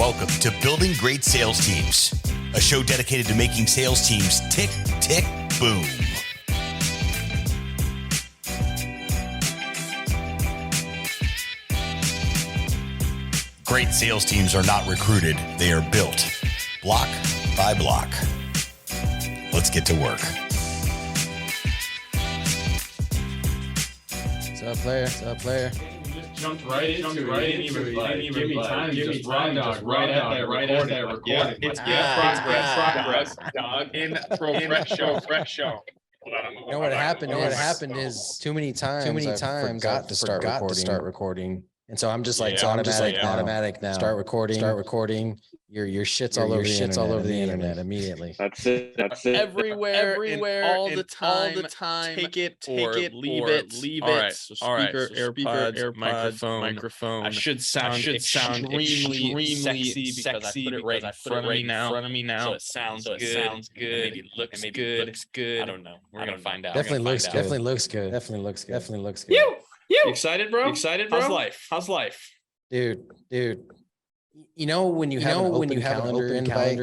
Welcome to Building Great Sales Teams, a show dedicated to making sales teams tick, tick, boom. Great sales teams are not recruited, they are built, block by block. Let's get to work. What's up, player? What's up, player? Jumped right into it. Didn't even give me time. Just right at that recording. Yeah, it's progress, dog. Fresh show. You know what happened? What happened is too many times I forgot to start recording. And so I'm just like, automatic now. Start recording. Your shit's all over the internet immediately. That's it. Everywhere, all the time. Take it, leave it. All right. So speaker, AirPods, microphone. I should sound extremely sexy because I put it right in front of me now. So it sounds good. Maybe it looks good. I don't know. We're gonna find out. Definitely looks good. You excited, bro? How's life? Dude. You know when you have an open calendar invite,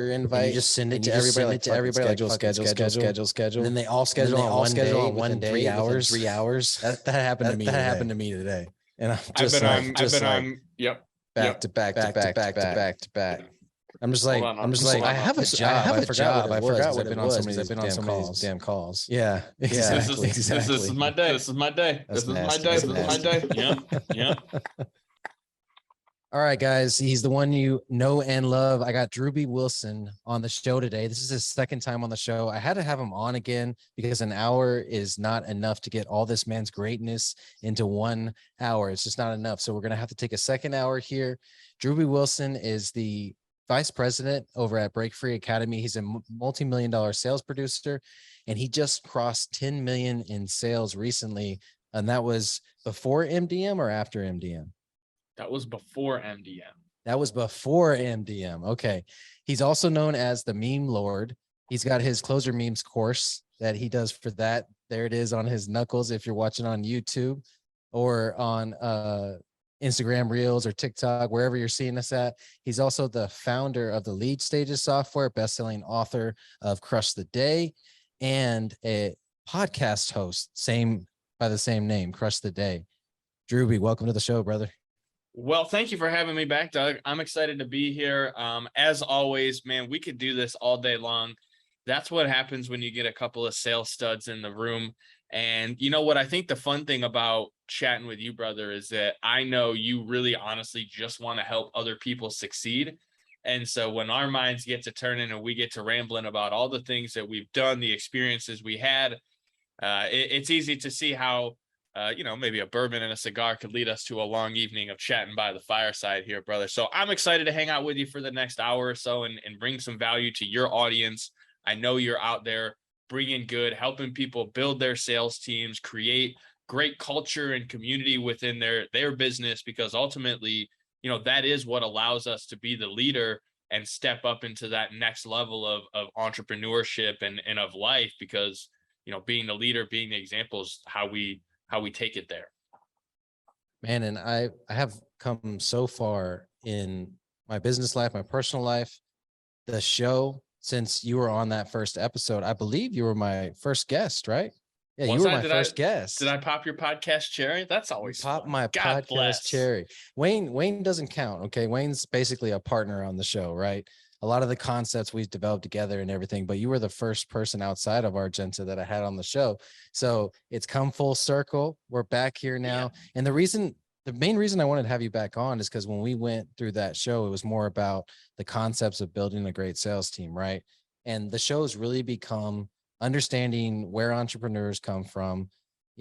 you just send it to everybody. Schedule. And then they all schedule on one day, 3 hours. That happened to me today. And I'm just Yep. Back to back. I'm just like, I have a job. I forgot what I've been on some of these damn calls. Yeah, exactly. This is my day. Yeah. All right, guys. He's the one you know and love. I got Drewbie Wilson on the show today. This is his second time on the show. I had to have him on again because an hour is not enough to get all this man's greatness into 1 hour. It's just not enough. So we're going to have to take a second hour here. Drewbie Wilson is the vice president over at Break Free Academy. He's a multi-million-dollar sales producer, and he just crossed 10 million in sales recently. And that was before MDM or after MDM? That was before MDM. Okay. He's also known as the Meme Lord. He's got his Closer Memes course that he does for that. There it is on his knuckles if you're watching on YouTube or on Instagram Reels or TikTok, wherever you're seeing us at. He's also the founder of the Lead Stages software, best-selling author of Crush the Day, and a podcast host, by the same name, Crush the Day. Drewbie, welcome to the show, brother. Well, thank you for having me back, Doug. I'm excited to be here. As always, man, we could do this all day long. That's what happens when you get a couple of sales studs in the room. And you know what? I think the fun thing about chatting with you, brother, is that I know you really honestly just want to help other people succeed. And so when our minds get to turning and we get to rambling about all the things that we've done, the experiences we had, it's easy to see how maybe a bourbon and a cigar could lead us to a long evening of chatting by the fireside here, brother. So I'm excited to hang out with you for the next hour or so and bring some value to your audience. I know you're out there bringing good, helping people build their sales teams, create great culture and community within their business, because ultimately, that is what allows us to be the leader and step up into that next level of entrepreneurship and of life, because, being the leader, being the example is how we take it there. Man, and I have come so far in my business life, my personal life, the show, since you were on that first episode. I believe you were my first guest, right? Yeah, you were my first guest. Did I pop your podcast cherry? That's always pop fun. my God podcast bless. cherry. Wayne doesn't count. Okay. Wayne's basically a partner on the show, right? A lot of the concepts we've developed together and everything, but you were the first person outside of Argenta that I had on the show. So it's come full circle. We're back here now. Yeah. And the main reason I wanted to have you back on is because when we went through that show, it was more about the concepts of building a great sales team, right? And the show's really become understanding where entrepreneurs come from,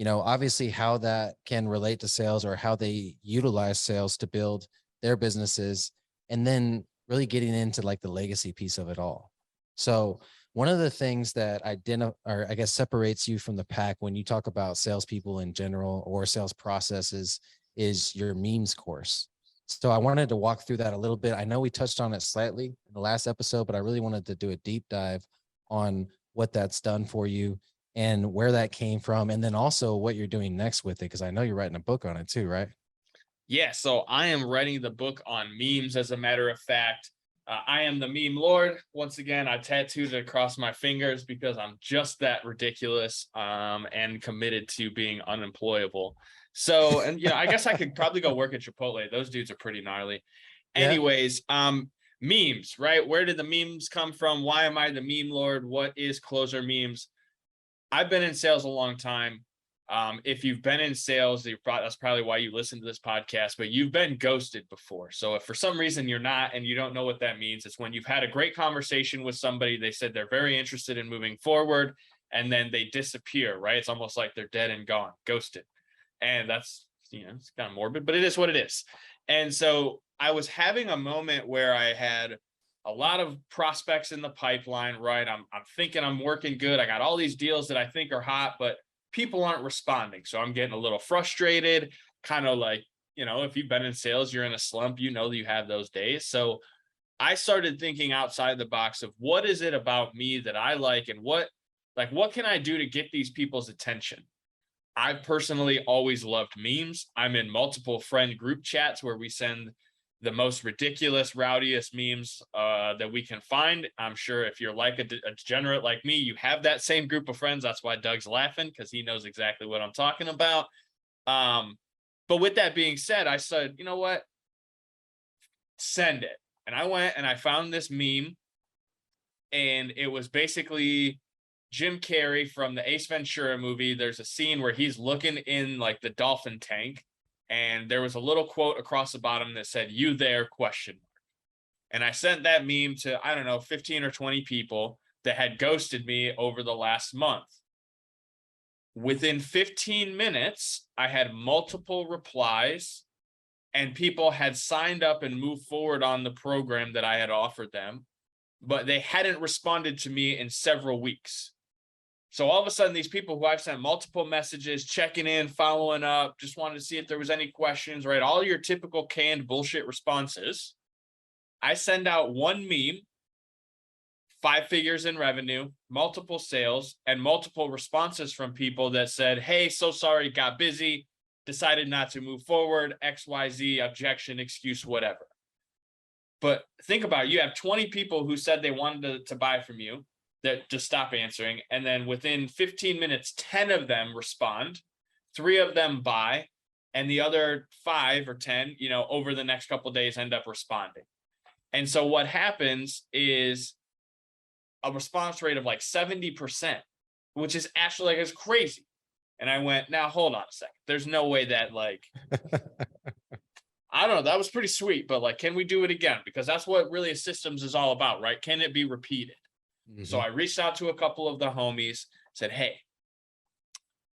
obviously how that can relate to sales or how they utilize sales to build their businesses, and then really getting into like the legacy piece of it all. So one of the things that separates you from the pack when you talk about salespeople in general or sales processes is your memes course. So I wanted to walk through that a little bit. I know we touched on it slightly in the last episode, but I really wanted to do a deep dive on what that's done for you and where that came from. And then also what you're doing next with it, because I know you're writing a book on it too, right? Yeah, so I am writing the book on memes. As a matter of fact, I am the meme lord. Once again, I tattooed it across my fingers because I'm just that ridiculous and committed to being unemployable. So, and I guess I could probably go work at Chipotle. Those dudes are pretty gnarly. Yeah. Anyways, memes, right? Where did the memes come from? Why am I the meme lord? What is closer memes? I've been in sales a long time. If you've been in sales, that's probably why you listen to this podcast, but you've been ghosted before. So if for some reason you're not and you don't know what that means, it's when you've had a great conversation with somebody, they said they're very interested in moving forward, and then they disappear, right? It's almost like they're dead and gone, ghosted. And that's, it's kind of morbid, but it is what it is. And so I was having a moment where I had a lot of prospects in the pipeline, right? I'm thinking I'm working good. I got all these deals that I think are hot, but people aren't responding. So I'm getting a little frustrated, kind of like, if you've been in sales, you're in a slump, that you have those days. So I started thinking outside the box of what is it about me that I like, and what can I do to get these people's attention? I've personally always loved memes. I'm in multiple friend group chats where we send the most ridiculous, rowdiest memes that we can find. I'm sure if you're like a degenerate like me, you have that same group of friends. That's why Doug's laughing, because he knows exactly what I'm talking about. But with that being said, I said, you know what? Send it. And I went and I found this meme, and it was basically Jim Carrey from the Ace Ventura movie. There's a scene where he's looking in like the dolphin tank, and there was a little quote across the bottom that said, "You there?" ? And I sent that meme to, I don't know, 15 or 20 people that had ghosted me over the last month. Within 15 minutes, I had multiple replies, and people had signed up and moved forward on the program that I had offered them, but they hadn't responded to me in several weeks. So all of a sudden, these people who I've sent multiple messages, checking in, following up, just wanted to see if there was any questions, right? All your typical canned bullshit responses. I send out one meme, 5 figures in revenue, multiple sales, and multiple responses from people that said, "Hey, so sorry, got busy, decided not to move forward, XYZ, objection, excuse, whatever." But think about it. You have 20 people who said they wanted to buy from you that just stop answering. And then within 15 minutes, 10 of them respond, 3 of them buy, and the other 5 or 10, over the next couple of days end up responding. And so what happens is a response rate of like 70%, which is actually it's crazy. And I went, now hold on a second. There's no way that I don't know. That was pretty sweet, but can we do it again? Because that's what really systems is all about, right? Can it be repeated? Mm-hmm. So I reached out to a couple of the homies, said, "Hey,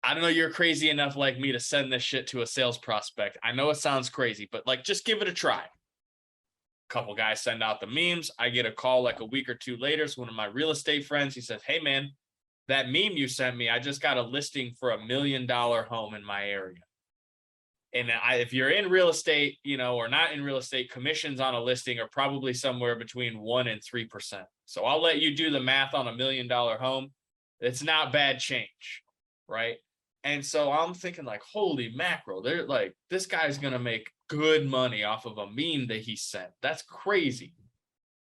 I don't know you're crazy enough like me to send this shit to a sales prospect. I know it sounds crazy, but just give it a try." A couple guys send out the memes. I get a call like a week or two later. So one of my real estate friends, he says, "Hey man, that meme you sent me, I just got a listing for $1 million home in my area." And if you're in real estate, or not in real estate, commissions on a listing are probably somewhere between 1% and 3%. So I'll let you do the math on $1 million home. It's not bad change, right? And so I'm thinking holy mackerel, they're this guy's going to make good money off of a meme that he sent. That's crazy.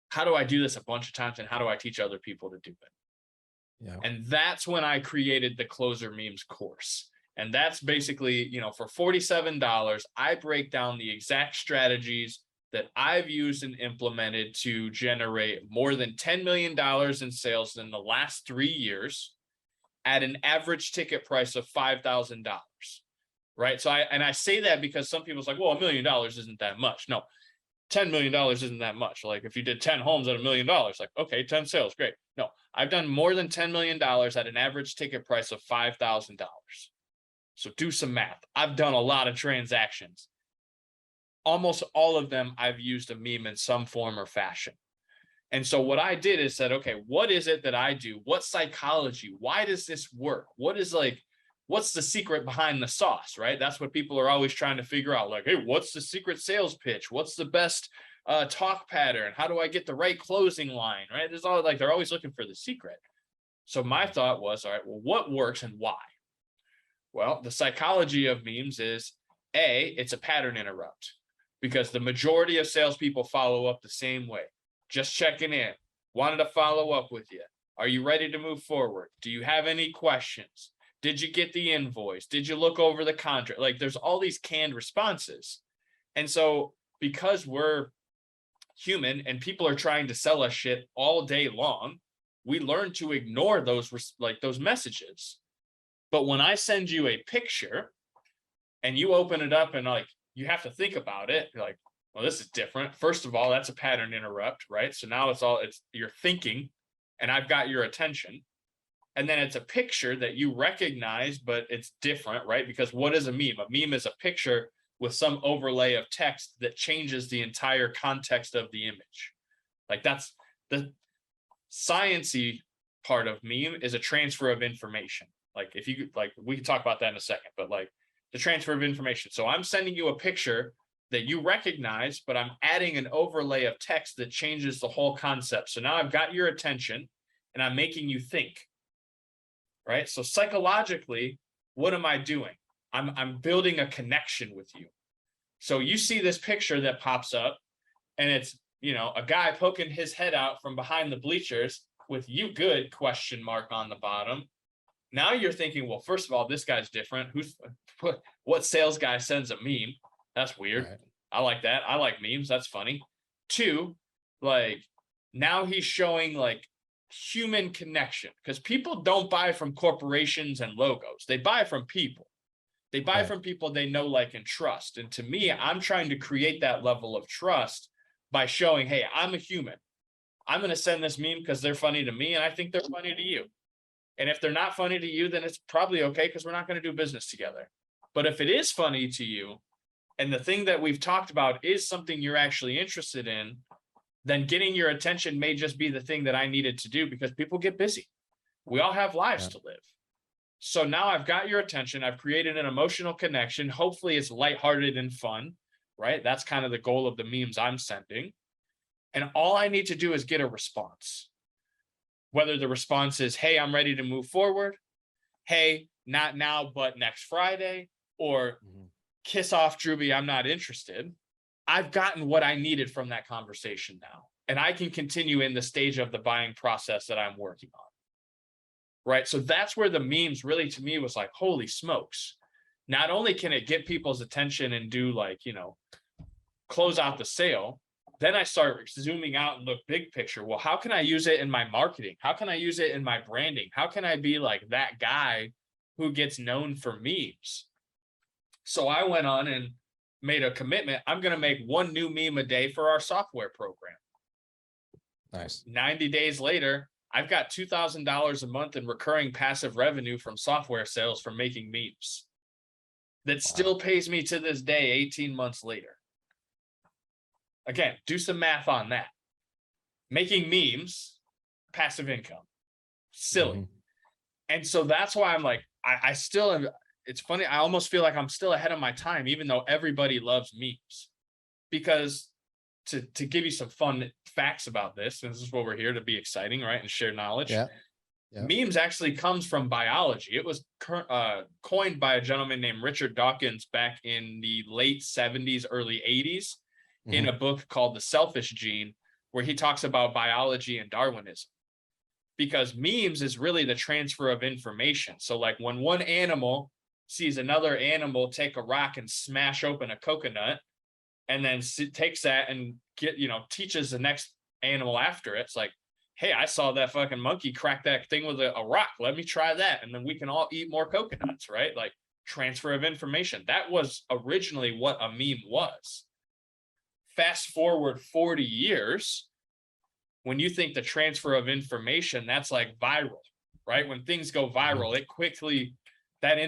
How do I do this a bunch of times, and how do I teach other people to do it? Yeah. And that's when I created the Closer Memes course. And that's basically, for $47, I break down the exact strategies that I've used and implemented to generate more than $10 million in sales in the last 3 years at an average ticket price of $5,000, right? So I say that because some people's like, well, $1 million isn't that much. No, $10 million isn't that much. If you did 10 homes at $1 million, okay, 10 sales, great. No, I've done more than $10 million at an average ticket price of $5,000. So do some math. I've done a lot of transactions. Almost all of them, I've used a meme in some form or fashion. And so what I did is said, okay, what is it that I do? What psychology? Why does this work? What's the secret behind the sauce, right? That's what people are always trying to figure out. Hey, what's the secret sales pitch? What's the best talk pattern? How do I get the right closing line, right? There's all they're always looking for the secret. So my thought was, all right, well, what works and why? Well, the psychology of memes is It's a pattern interrupt because the majority of salespeople follow up the same way. Just checking in. Wanted to follow up with you. Are you ready to move forward? Do you have any questions? Did you get the invoice? Did you look over the contract? Like there's all these canned responses. And so because we're human and people are trying to sell us shit all day long, we learn to ignore those messages. But when I send you a picture and you open it up and like you have to think about it, you're like, well, this is different. First of all, that's a pattern interrupt, right? So now it's you're thinking and I've got your attention. And then it's a picture that you recognize, but it's different, right? Because what is a meme? A meme is a picture with some overlay of text that changes the entire context of the image. Like that's the sciencey part of meme is a transfer of information. Like if you like, we can talk about that in a second, but like the transfer of information. So I'm sending you a picture that you recognize, but I'm adding an overlay of text that changes the whole concept. So now I've got your attention and I'm making you think, right? So psychologically, what am I doing? I'm building a connection with you. So you see this picture that pops up and it's, you know, a guy poking his head out from behind the bleachers with "you good?" question mark on the bottom. Now you're thinking, well, first of all, this guy's different. What sales guy sends a meme? That's weird. Right. I like that. I like memes. That's funny. 2, like now he's showing like human connection because people don't buy from corporations and logos. They buy from people. They buy from people they know, like, and trust. And to me, I'm trying to create that level of trust by showing, hey, I'm a human. I'm going to send this meme because they're funny to me and I think they're funny to you. And if they're not funny to you, then it's probably okay because we're not going to do business together. But if it is funny to you and the thing that we've talked about is something you're actually interested in, then getting your attention may just be the thing that I needed to do because people get busy. We all have lives to live. So now I've got your attention. I've created an emotional connection. Hopefully it's lighthearted and fun, right? That's kind of the goal of the memes I'm sending. And all I need to do is get a response. Whether the response is, hey, I'm ready to move forward. Hey, not now, but next Friday. Or kiss off, Drewbie, I'm not interested. I've gotten what I needed from that conversation now. And I can continue in the stage of the buying process that I'm working on. Right. So that's where the memes really, to me, was like, holy smokes. Not only can it get people's attention and do like, you know, close out the sale, then I start zooming out and look big picture. Well, how can I use it in my marketing? How can I use it in my branding? How can I be like that guy who gets known for memes? So I went on and made a commitment. I'm going to make 1 new meme a day for our software program. Nice. 90 days later, I've got $2,000 a month in recurring passive revenue from software sales from making memes. That still pays me to this day, 18 months later. Again, do some math on that. Making memes, passive income, silly. And so that's why I'm like, I still am. It's funny. I almost feel like I'm still ahead of my time, even though everybody loves memes. Because to give you some fun facts about this, and this is what we're here to be exciting, right? And share knowledge. Yeah. Memes actually comes from biology. It was coined by a gentleman named Richard Dawkins back in the late 70s, early 80s, in a book called The Selfish Gene, where he talks about biology and Darwinism. Because memes is really the transfer of information. So like when one animal sees another animal take a rock and smash open a coconut, and then takes that and teaches the next animal after it. It's like, hey, I saw that fucking monkey crack that thing with a rock. Let me try that. And then we can all eat more coconuts, right? Like transfer of information. That was originally what a meme was. Fast forward 40 years, when you think the transfer of information, that's like viral, right? When things go viral, it quickly, that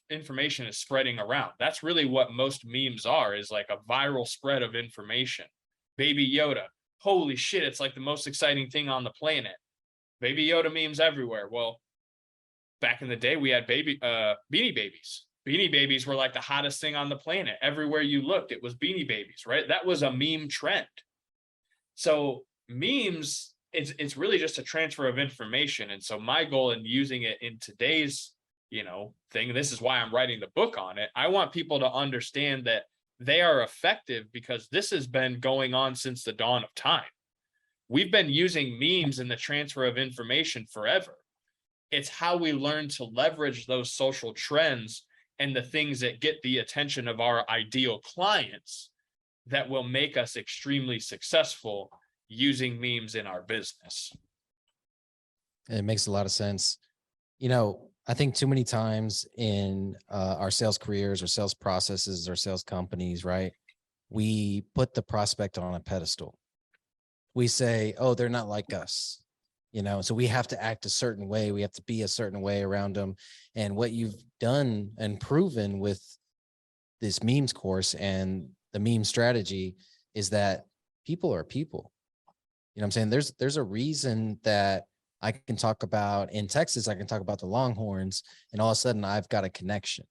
information is spreading around. That's really what most memes are, is like a viral spread of information. Baby Yoda, holy shit, it's like the most exciting thing on the planet. Baby Yoda memes everywhere. Well, back in the day, we had Beanie Babies. Beanie Babies were like the hottest thing on the planet. Everywhere you looked, it was Beanie Babies, right? That was a meme trend. So memes, it's really just a transfer of information. And so my goal in using it in today's thing. This is why I'm writing the book on it. I want people to understand that they are effective because this has been going on since the dawn of time. We've been using memes in the transfer of information forever. It's how we learn to leverage those social trends and the things that get the attention of our ideal clients that will make us extremely successful using memes in our business. It makes a lot of sense. I think too many times in our sales careers or sales processes or sales companies, right, we put the prospect on a pedestal. We say, oh, they're not like us, so we have to act a certain way. We have to be a certain way around them. And what you've done and proven with this memes course and the meme strategy is that people are people. You know what I'm saying? There's a reason that I can talk about in Texas, I can talk about the Longhorns, and all of a sudden I've got a connection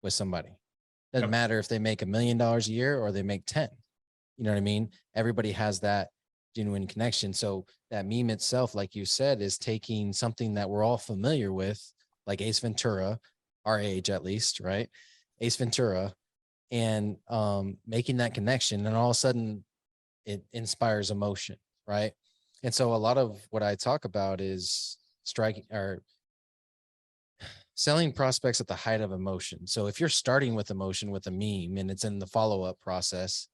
with somebody. Doesn't matter if they make $1 million a year or they make 10. You know what I mean? Everybody has that genuine connection. So that meme itself, like you said, is taking something that we're all familiar with, like Ace Ventura, our age at least, right? Ace Ventura, and making that connection, and all of a sudden it inspires emotion, right? And so a lot of what I talk about is striking or selling prospects at the height of emotion. So if you're starting with emotion with a meme and it's in the follow-up process,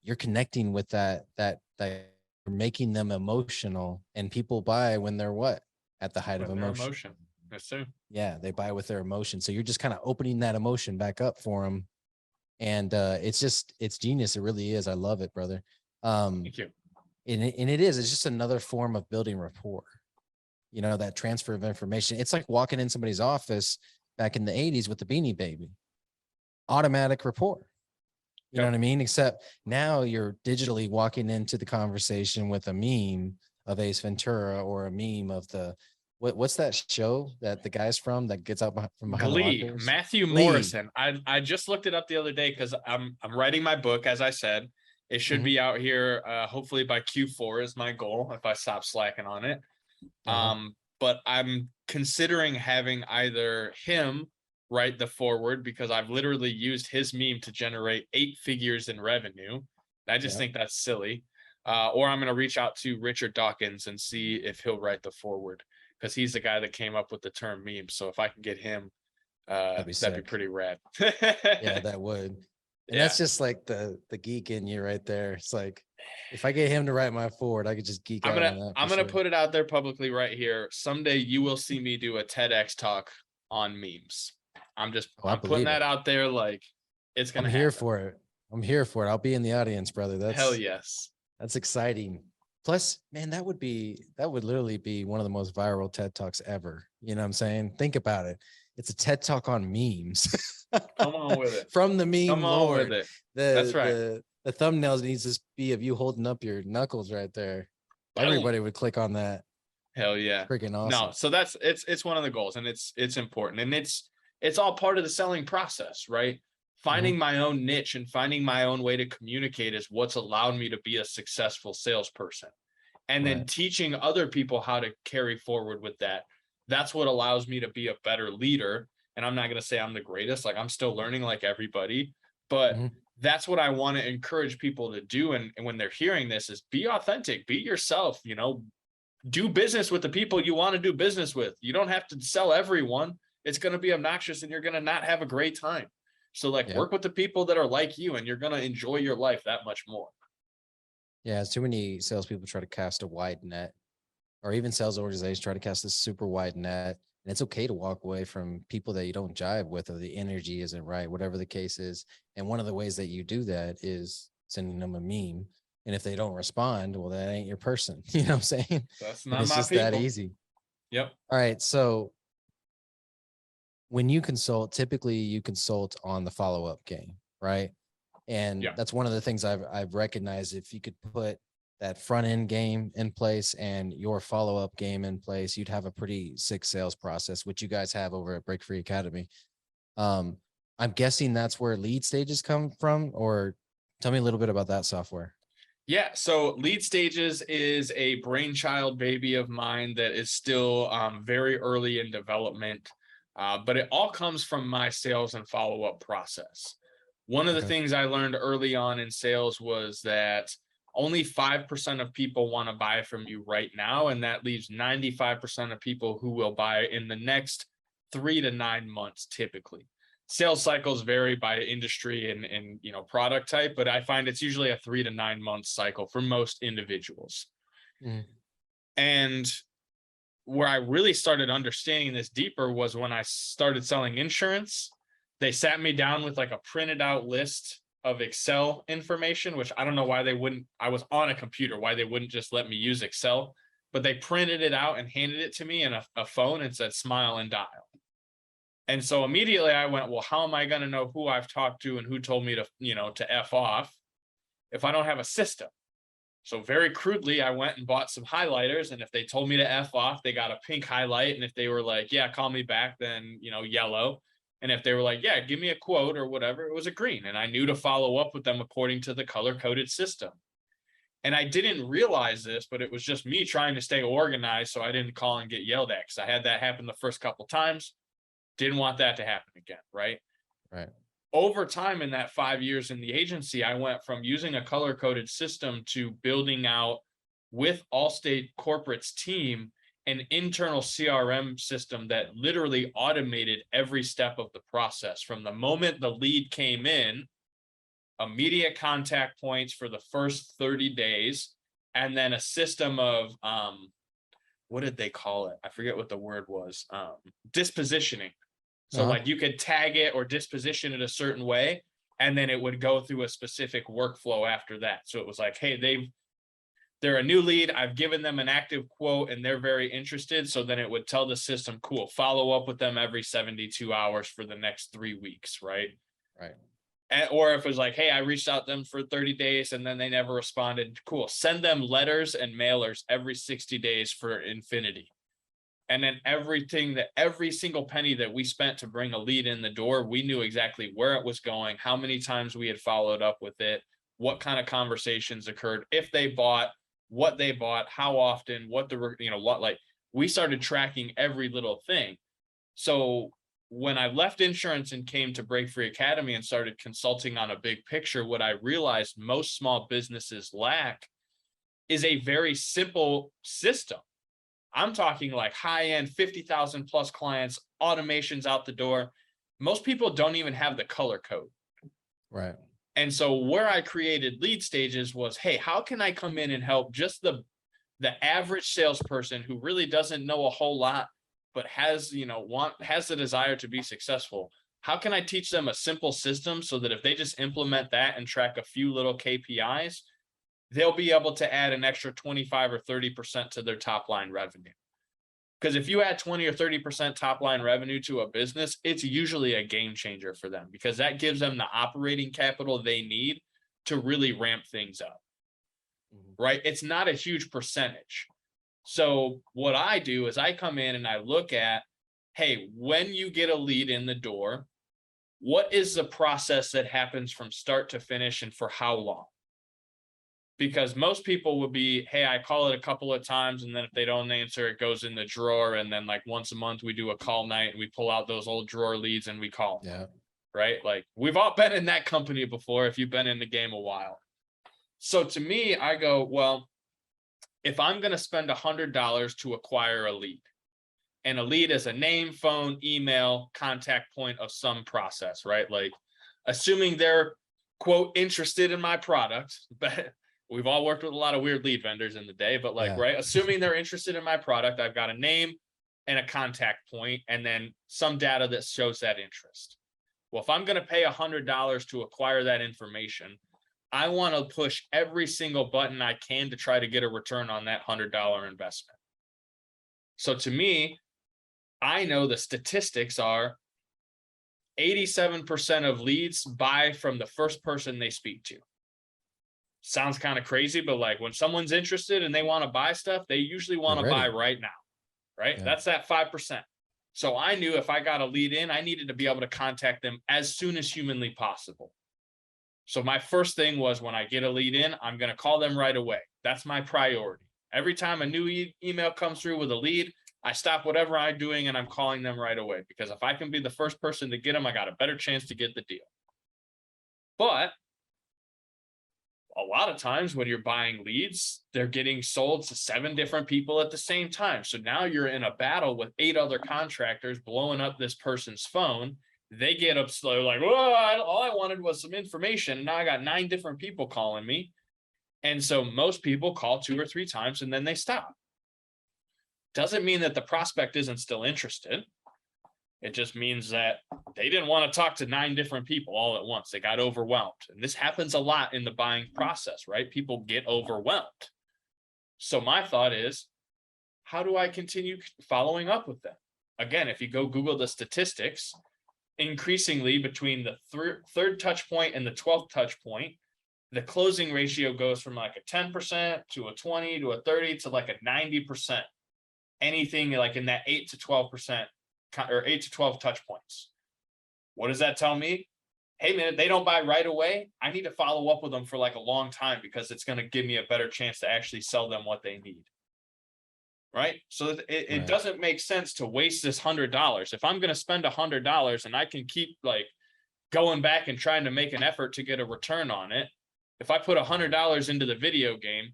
you're connecting with that you're making them emotional, and people buy when they're what? At the height of emotion. Yes, sir. Yeah, they buy with their emotion. So you're just kind of opening that emotion back up for them. And it's genius. It really is. I love it, brother. Thank you. And it's just another form of building rapport, that transfer of information. It's like walking in somebody's office back in the 80s with the Beanie Baby. Automatic rapport. You know what I mean? Except now you're digitally walking into the conversation with a meme of Ace Ventura or a meme of what's that show that the guy's from that gets out from behind Glee, the lockers? Matthew Morrison. I just looked it up the other day because I'm writing my book, as I said. It should be out here hopefully by Q4 is my goal if I stop slacking on it. But I'm considering having either him write the foreword, because I've literally used his meme to generate 8 figures in revenue. I just think that's silly. Or I'm going to reach out to Richard Dawkins and see if he'll write the foreword, because he's the guy that came up with the term meme. So if I can get him, that'd be pretty rad. Yeah, that would. And that's just like the geek in you right there. It's like, if I get him to write my forward, I could just geek out on that. I'm gonna put it out there publicly right here. Someday you will see me do a TEDx talk on memes. I'm putting that out there. Like, it's gonna happen. I'm here for it. I'm here for it. I'll be in the audience, brother. That's hell yes. That's exciting. Plus, man, that would literally be one of the most viral TED Talks ever. You know what I'm saying? Think about it. It's a TED Talk on memes. Come on with it. From the meme Come on lord. with it. That's right. The thumbnails needs to be of you holding up your knuckles right there. Everybody would click on that. Hell yeah. Freaking awesome. No, so it's one of the goals, and it's important, and it's all part of the selling process, right? Finding my own niche and finding my own way to communicate is what's allowed me to be a successful salesperson. And then teaching other people how to carry forward with that. That's what allows me to be a better leader. And I'm not going to say I'm the greatest, like I'm still learning like everybody, but that's what I want to encourage people to do. And when they're hearing this is be authentic, be yourself, do business with the people you want to do business with. You don't have to sell everyone. It's going to be obnoxious and you're going to not have a great time. So work with the people that are like you, and you're going to enjoy your life that much more. Yeah. Too many salespeople try to cast a wide net, or even sales organizations try to cast this super wide net. And it's okay to walk away from people that you don't jive with, or the energy isn't right, whatever the case is. And one of the ways that you do that is sending them a meme. And if they don't respond, well, that ain't your person. You know what I'm saying? That's not it's my just people. that easy. Yep. All right. So when you consult, typically you consult on the follow-up game, right? And that's one of the things I've recognized. If you could put that front end game in place and your follow-up game in place, you'd have a pretty sick sales process, which you guys have over at Break Free Academy. I'm guessing that's where lead stages come from, or tell me a little bit about that software. Yeah. So Lead Stages is a brainchild baby of mine that is still very early in development. But it all comes from my sales and follow-up process. One of the things I learned early on in sales was that only 5% of people want to buy from you right now, and that leaves 95% of people who will buy in the next 3 to 9 months typically. Sales cycles vary by industry and product type, but I find it's usually a 3 to 9 month cycle for most individuals. And where I really started understanding this deeper was when I started selling insurance. They sat me down with like a printed out list of Excel information, which I don't know why they wouldn't. I was on a computer, why they wouldn't just let me use Excel, but they printed it out and handed it to me in a phone and said, smile and dial. And so immediately I went, well, how am I going to know who I've talked to and who told me to, to F off if I don't have a system? So very crudely, I went and bought some highlighters, and if they told me to F off, they got a pink highlight. And if they were like, yeah, call me back, then, yellow. And if they were like, yeah, give me a quote or whatever, it was a green. And I knew to follow up with them according to the color-coded system. And I didn't realize this, but it was just me trying to stay organized so I didn't call and get yelled at, because I had that happen the first couple times. Didn't want that to happen again, right? Right. Over time in that 5 years in the agency, I went from using a color-coded system to building out with Allstate Corporate's team an internal CRM system that literally automated every step of the process. From the moment the lead came in, immediate contact points for the first 30 days, and then a system of, what did they call it? I forget what the word was, dispositioning. So like you could tag it or disposition it a certain way, and then it would go through a specific workflow after that. So it was like, hey, they're a new lead. I've given them an active quote and they're very interested. So then it would tell the system, cool, follow up with them every 72 hours for the next 3 weeks, right? Right. Or if it was like, hey, I reached out to them for 30 days and then they never responded, cool, send them letters and mailers every 60 days for infinity. And then every single penny that we spent to bring a lead in the door, we knew exactly where it was going, how many times we had followed up with it, what kind of conversations occurred, if they bought, what they bought, how often, we started tracking every little thing. So when I left insurance and came to Break Free Academy and started consulting on a big picture, what I realized most small businesses lack is a very simple system. I'm talking like high-end 50,000 plus clients, automations out the door. Most people don't even have the color code. Right. And so where I created lead stages was, hey, how can I come in and help just the average salesperson who really doesn't know a whole lot, but has the desire to be successful? How can I teach them a simple system so that if they just implement that and track a few little KPIs, they'll be able to add an extra 25 or 30% to their top line revenue? Because if you add 20 or 30% top line revenue to a business, it's usually a game changer for them, because that gives them the operating capital they need to really ramp things up, right? It's not a huge percentage. So what I do is I come in and I look at, hey, when you get a lead in the door, what is the process that happens from start to finish and for how long? Because most people would be, hey, I call it a couple of times, and then if they don't answer, it goes in the drawer. And then like once a month, we do a call night and we pull out those old drawer leads and we call them. Yeah. Right. Like we've all been in that company before if you've been in the game a while. So to me, I go, well, if I'm going to spend $100 to acquire a lead, and a lead is a name, phone, email, contact point of some process, right? Like assuming they're, quote, interested in my product, but we've all worked with a lot of weird lead vendors in the day, but like, right, assuming they're interested in my product, I've got a name and a contact point, and then some data that shows that interest. Well, if I'm going to pay $100 to acquire that information, I want to push every single button I can to try to get a return on that $100 investment. So to me, I know the statistics are 87% of leads buy from the first person they speak to. Sounds kind of crazy, but like when someone's interested and they want to buy stuff, they usually want to buy right now, right? Yeah. That's that 5%. So I knew if I got a lead in, I needed to be able to contact them as soon as humanly possible. So my first thing was, when I get a lead in, I'm going to call them right away. That's my priority. Every time a new email comes through with a lead, I stop whatever I'm doing and I'm calling them right away, because if I can be the first person to get them, I got a better chance to get the deal. But a lot of times when you're buying leads, they're getting sold to 7 different people at the same time. So now you're in a battle with 8 other contractors blowing up this person's phone. They get upset, they're like, "Whoa, all I wanted was some information. And now I got 9 different people calling me." And so most people call 2 or 3 times and then they stop. Doesn't mean that the prospect isn't still interested. It just means that they didn't want to talk to 9 different people all at once. They got overwhelmed. And this happens a lot in the buying process, right? People get overwhelmed. So my thought is, how do I continue following up with them? Again, if you go Google the statistics, increasingly between the third touch point and the 12th touch point, the closing ratio goes from like a 10% to a 20 to a 30 to like a 90%. Anything like in that 8 to 12% or 8 to 12 touch points. What does that tell me? Hey man, if they don't buy right away, I need to follow up with them for like a long time, because it's going to give me a better chance to actually sell them what they need. Right? So it doesn't make sense to waste this $100. If I'm going to spend $100 and I can keep like going back and trying to make an effort to get a return on it, if I put $100 into the video game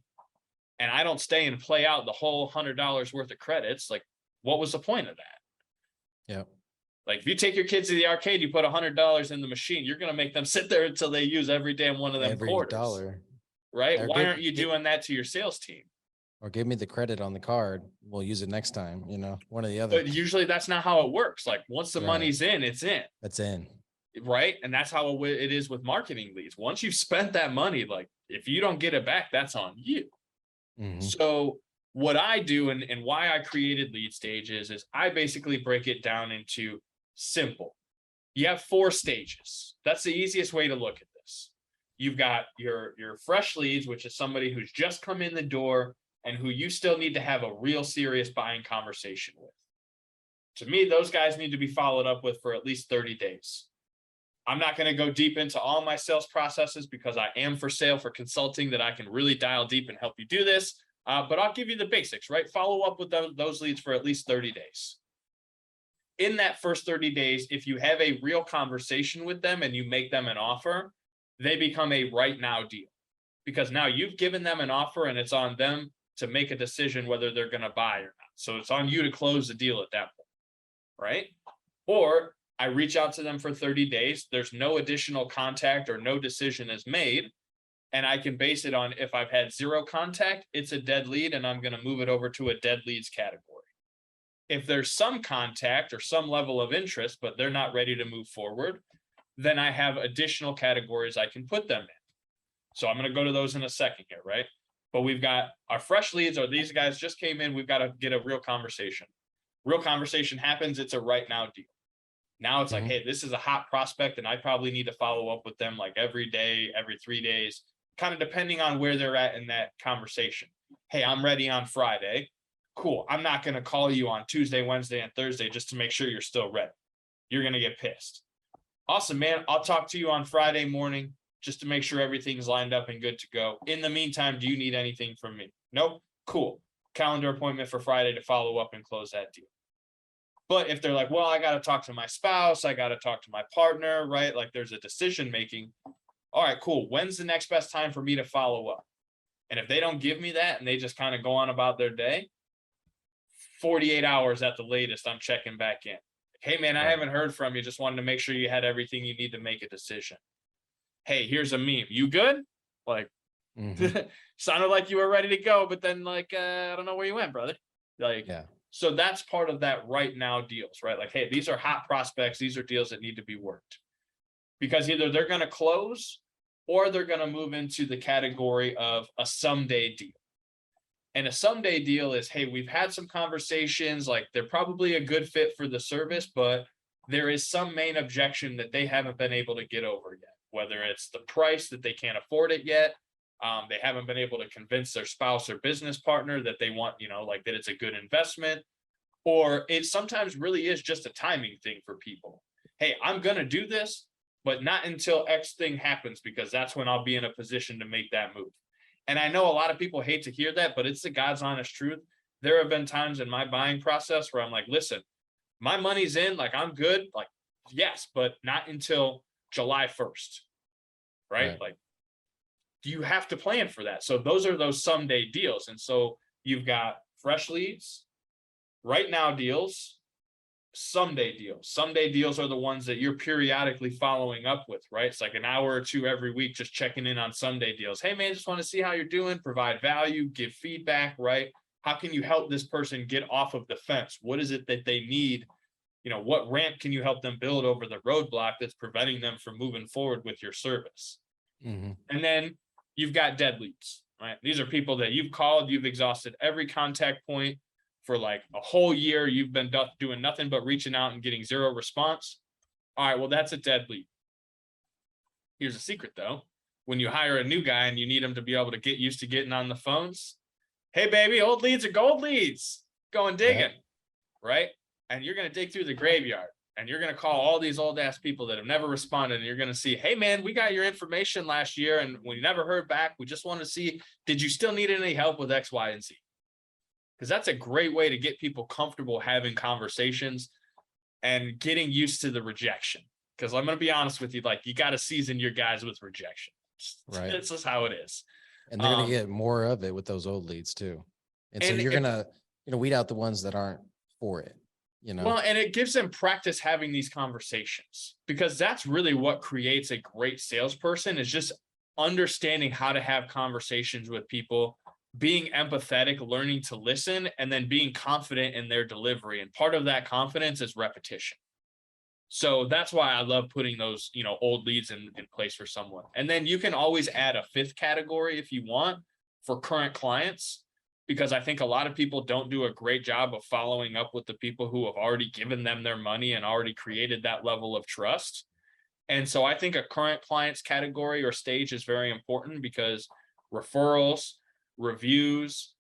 and I don't stay and play out the whole $100 worth of credits, like what was the point of that? Yeah. Like if you take your kids to the arcade, you put $100 in the machine, you're going to make them sit there until they use every damn one of them quarters. Dollar. Right? Why aren't you doing that to your sales team? Or give me the credit on the card. We'll use it next time, one or the other. But usually that's not how it works. Like once the money's in, it's in. That's in. Right? And that's how it is with marketing leads. Once you've spent that money, like if you don't get it back, that's on you. Mm-hmm. So what I do and why I created Lead Stages is I basically break it down into simple. You have 4 stages. That's the easiest way to look at this. You've got your fresh leads, which is somebody who's just come in the door and who you still need to have a real serious buying conversation with. To me, those guys need to be followed up with for at least 30 days. I'm not going to go deep into all my sales processes because I am for sale for consulting, that I can really dial deep and help you do this. But I'll give you the basics, right? Follow up with those leads for at least 30 days. In that first 30 days, if you have a real conversation with them and you make them an offer, they become a right now deal, because now you've given them an offer and it's on them to make a decision whether they're going to buy or not. So it's on you to close the deal at that point, right? Or I reach out to them for 30 days. There's no additional contact or no decision is made. And I can base it on, if I've had 0 contact, it's a dead lead and I'm going to move it over to a dead leads category. If there's some contact or some level of interest, but they're not ready to move forward, then I have additional categories I can put them in. So I'm going to go to those in a second here, right? But we've got our fresh leads, or these guys just came in. We've got to get a real conversation. Real conversation happens. It's a right now deal. Now it's like, hey, this is a hot prospect and I probably need to follow up with them like every day, every 3 days, kind of depending on where they're at in that conversation. Hey, I'm ready on Friday. Cool. I'm not going to call you on Tuesday, Wednesday, and Thursday just to make sure you're still ready. You're going to get pissed. Awesome, man. I'll talk to you on Friday morning just to make sure everything's lined up and good to go. In the meantime, do you need anything from me? Nope. Cool. Calendar appointment for Friday to follow up and close that deal. But if they're like, well, I got to talk to my spouse, I got to talk to my partner, right? Like there's a decision making. All right, cool. When's the next best time for me to follow up? And if they don't give me that and they just kind of go on about their day, 48 hours at the latest, I'm checking back in. Hey, man, I haven't heard from you. Just wanted to make sure you had everything you need to make a decision. Hey, here's a meme. You good? Like, sounded like you were ready to go, but then like, I don't know where you went, brother. Like, yeah. So that's part of that right now deals, right? Like, hey, these are hot prospects. These are deals that need to be worked, because either they're going to close or they're going to move into the category of a someday deal. And a someday deal is, hey, we've had some conversations, like they're probably a good fit for the service, but there is some main objection that they haven't been able to get over yet, whether it's the price, that they can't afford it yet. They haven't been able to convince their spouse or business partner that they want, like that it's a good investment, or it sometimes really is just a timing thing for people. Hey, I'm going to do this, but not until X thing happens, because that's when I'll be in a position to make that move. And I know a lot of people hate to hear that, but it's the God's honest truth. there have been times in my buying process where I'm like, listen, my money's in, like I'm good. Like, yes, but not until July 1st, right? Like, you have to plan for that. So those are those someday deals. And so you've got fresh leads, right now deals, someday deals. Someday deals are the ones that you're periodically following up with, right? It's like an hour or two every week, just checking in on someday deals. Hey man, just want to see how you're doing, provide value, give feedback, right? How can you help this person get off of the fence? What is it that they need? You know, what ramp can you help them build over the roadblock that's preventing them from moving forward with your service? And then you've got dead leads, right? These are people that you've called, you've exhausted every contact point for like a whole year. You've been doing nothing but reaching out and getting zero response. All right, well, that's a dead lead. Here's a secret though. When you hire a new guy and you need him to be able to get used to getting on the phones, hey baby, old leads are gold leads. Going digging, right? And you're going to dig through the graveyard and you're going to call all these old ass people that have never responded. And you're going to see, hey man, we got your information last year and we never heard back. We just want to see, did you still need any help with X, Y, and Z? Because that's a great way to get people comfortable having conversations and getting used to the rejection. Because I'm going to be honest with you, like you got to season your guys with rejection. Right. This is how it is. And they're going to get more of it with those old leads too. And so you're going to, weed out the ones that aren't for it. Well, and it gives them practice having these conversations, because that's really what creates a great salesperson, is just understanding how to have conversations with people, being empathetic, learning to listen, and then being confident in their delivery. And part of that confidence is repetition. So that's why I love putting those, old leads in place for someone. And then you can always add a fifth category if you want for current clients, because I think a lot of people don't do a great job of following up with the people who have already given them their money and already created that level of trust. And so I think a current clients category or stage is very important, because referrals, reviews,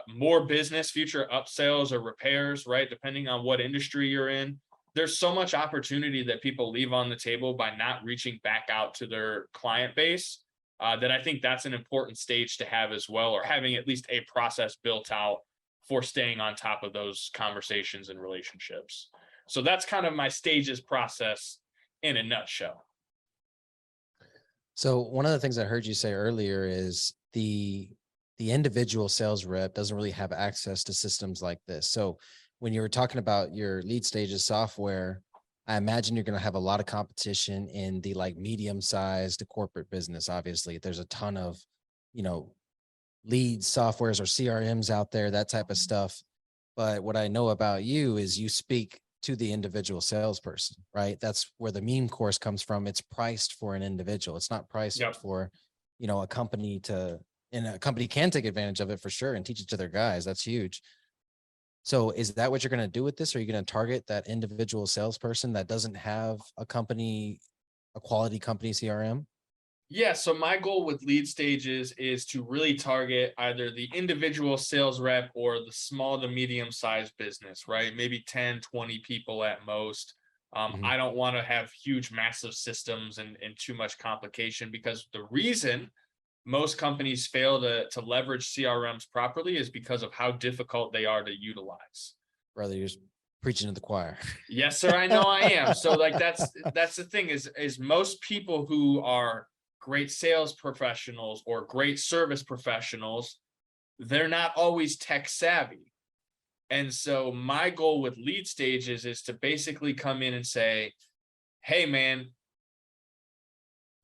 more business, future upsells or repairs, right? Depending on what industry you're in, there's so much opportunity that people leave on the table by not reaching back out to their client base. That I think that's an important stage to have as well, or having at least a process built out for staying on top of those conversations and relationships. So that's kind of my stages process in a nutshell. So one of the things I heard you say earlier is the individual sales rep doesn't really have access to systems like this. So when you were talking about your lead stages software, I imagine you're going to have a lot of competition in the like medium-sized corporate business. Obviously, there's a ton of, lead softwares or CRMs out there, that type of stuff. But what I know about you is you speak to the individual salesperson, right? That's where the meme course comes from. It's priced for an individual. It's not priced for, a company and a company can take advantage of it for sure and teach it to their guys. That's huge. So is that what you're going to do with this? Or are you going to target that individual salesperson that doesn't have a quality company CRM? Yeah. So my goal with lead stages is to really target either the individual sales rep or the small to medium sized business, right? Maybe 10, 20 people at most. I don't want to have huge, massive systems and too much complication, because the reason most companies fail to leverage CRMs properly is because of how difficult they are to utilize. Brother, you're just preaching to the choir. Yes, sir. I know I am. So like, that's the thing is most people who are great sales professionals or great service professionals, they're not always tech savvy. And so my goal with lead stages is to basically come in and say, hey man,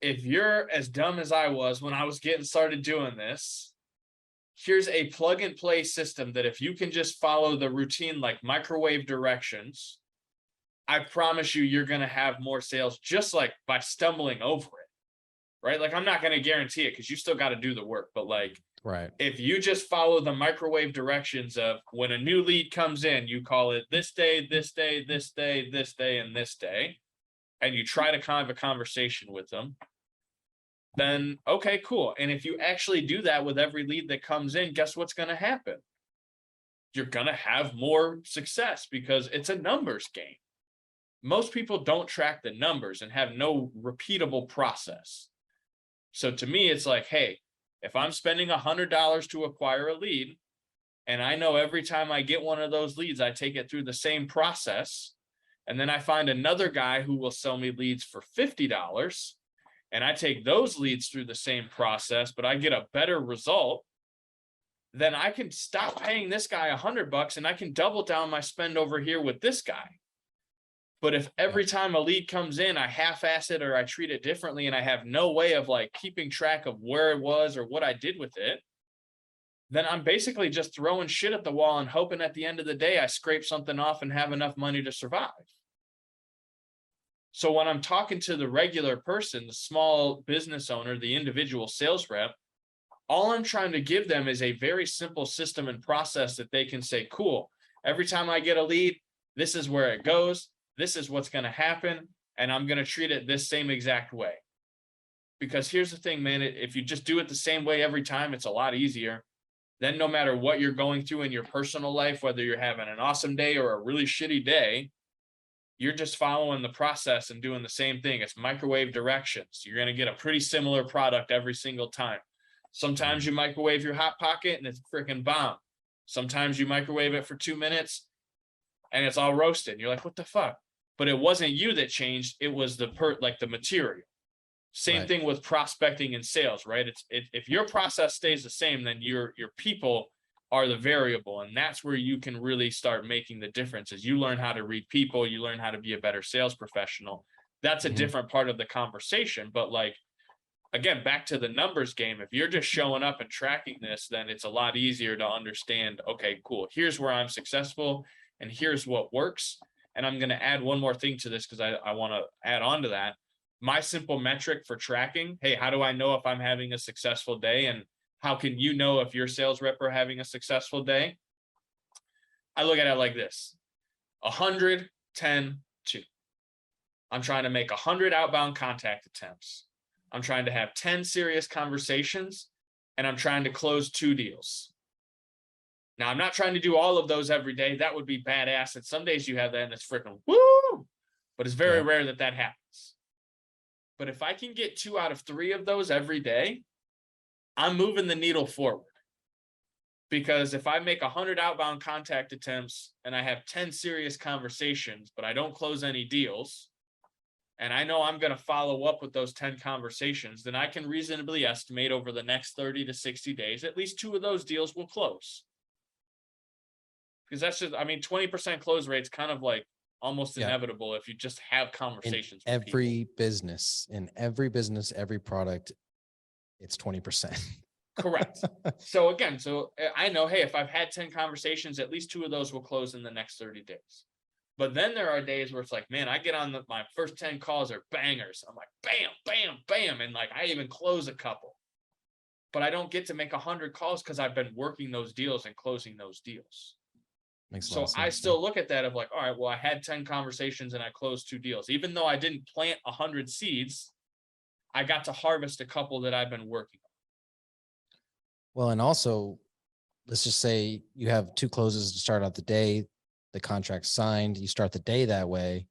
if you're as dumb as I was when I was getting started doing this, here's a plug and play system that if you can just follow the routine, like microwave directions, I promise you, you're going to have more sales just like by stumbling over it, right? Like I'm not going to guarantee it because you still got to do the work, but like, right. If you just follow the microwave directions of when a new lead comes in, you call it this day, this day, this day, this day, and this day, and you try to kind of a conversation with them, then okay, cool. And if you actually do that with every lead that comes in, guess what's going to happen? You're going to have more success because it's a numbers game. Most people don't track the numbers and have no repeatable process. So to me, it's like, hey, if I'm spending $100 to acquire a lead And I know every time I get one of those leads, I take it through the same process. And then I find another guy who will sell me leads for $50. And I take those leads through the same process, but I get a better result. Then I can stop paying this guy $100 and I can double down my spend over here with this guy. But if every time a lead comes in, I half-ass it or I treat it differently and I have no way of like keeping track of where it was or what I did with it, then I'm basically just throwing shit at the wall and hoping at the end of the day, I scrape something off and have enough money to survive. So when I'm talking to the regular person, the small business owner, the individual sales rep, all I'm trying to give them is a very simple system and process that they can say, cool, every time I get a lead, this is where it goes. This is what's going to happen. And I'm going to treat it this same exact way. Because here's the thing, man, if you just do it the same way every time, it's a lot easier. Then no matter what you're going through in your personal life, whether you're having an awesome day or a really shitty day, you're just following the process and doing the same thing. It's microwave directions. You're going to get a pretty similar product every single time. Sometimes you microwave your Hot Pocket and it's freaking bomb. Sometimes you microwave it for 2 minutes and it's all roasted. And you're like, what the fuck? But it wasn't you that changed. It was the material. Same thing with prospecting and sales, right? If your process stays the same, then your people are the variable. And that's where you can really start making the difference. As you learn how to read people, you learn how to be a better sales professional. That's a different part of the conversation. But like, again, back to the numbers game, if you're just showing up and tracking this, then it's a lot easier to understand, okay, cool, here's where I'm successful and here's what works. And I'm going to add one more thing to this because I want to add on to that. My simple metric for tracking, hey, how do I know if I'm having a successful day? And how can you know if your sales rep are having a successful day? I look at it like this: 100, 10, 2. I'm trying to make 100 outbound contact attempts. I'm trying to have 10 serious conversations, and I'm trying to close 2 deals. Now, I'm not trying to do all of those every day. That would be badass. And some days you have that and it's freaking woo, but it's very rare that that happens. But if I can get 2 out of 3 of those every day, I'm moving the needle forward. Because if I make 100 outbound contact attempts and I have 10 serious conversations, but I don't close any deals, and I know I'm going to follow up with those 10 conversations, then I can reasonably estimate over the next 30 to 60 days, at least 2 of those deals will close. Because that's just, 20% close rate's kind of like almost inevitable if you just have conversations. In every business, every product, it's 20%. Correct. So again, I know, hey, if I've had 10 conversations, at least 2 of those will close in the next 30 days. But then there are days where it's like, man, I get on my first 10 calls are bangers. I'm like, bam, bam, bam. And like, I even close a couple. But I don't get to make 100 calls because I've been working those deals and closing those deals. So I still look at that of like, all right, well, I had 10 conversations and I closed 2 deals. Even though I didn't plant 100 seeds, I got to harvest a couple that I've been working on. Well, and also, let's just say you have 2 closes to start out the day, the contract's signed, you start the day that way,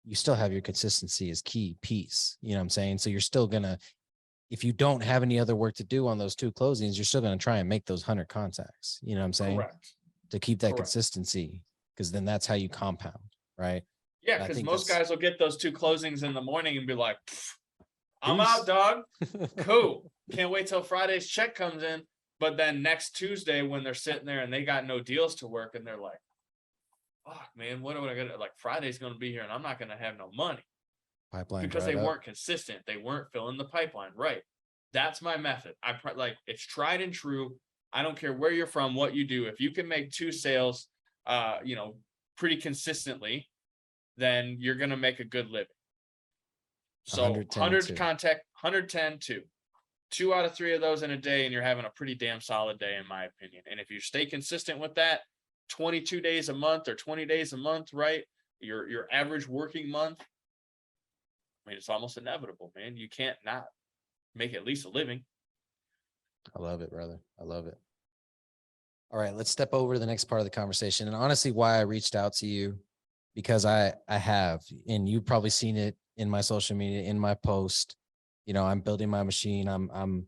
you still have your consistency as key piece. You know what I'm saying? So you're still gonna, if you don't have any other work to do on those 2 closings, you're still gonna try and make those 100 contacts. You know what I'm saying? Correct. To keep that consistency, because then that's how you compound, right? Yeah, because most guys will get those 2 closings in the morning and be like, I'm out, dog. Cool. Can't wait till Friday's check comes in. But then next Tuesday, when they're sitting there and they got no deals to work and they're like, fuck, man, what am I gonna, like, Friday's gonna be here and I'm not gonna have no money. Pipeline because they weren't consistent. They weren't filling the pipeline. Right. That's my method. It's tried and true. I don't care where you're from, what you do. If you can make 2 sales, pretty consistently, then you're going to make a good living. So 100 contact, 110, 2. 2 out of 3 of those in a day, and you're having a pretty damn solid day, in my opinion. And if you stay consistent with that, 22 days a month or 20 days a month, right? Your average working month. It's almost inevitable, man. You can't not make at least a living. I love it, brother. I love it. All right, let's step over to the next part of the conversation. And honestly, why I reached out to you, because I have, and you've probably seen it in my social media, in my post. I'm building my machine. I'm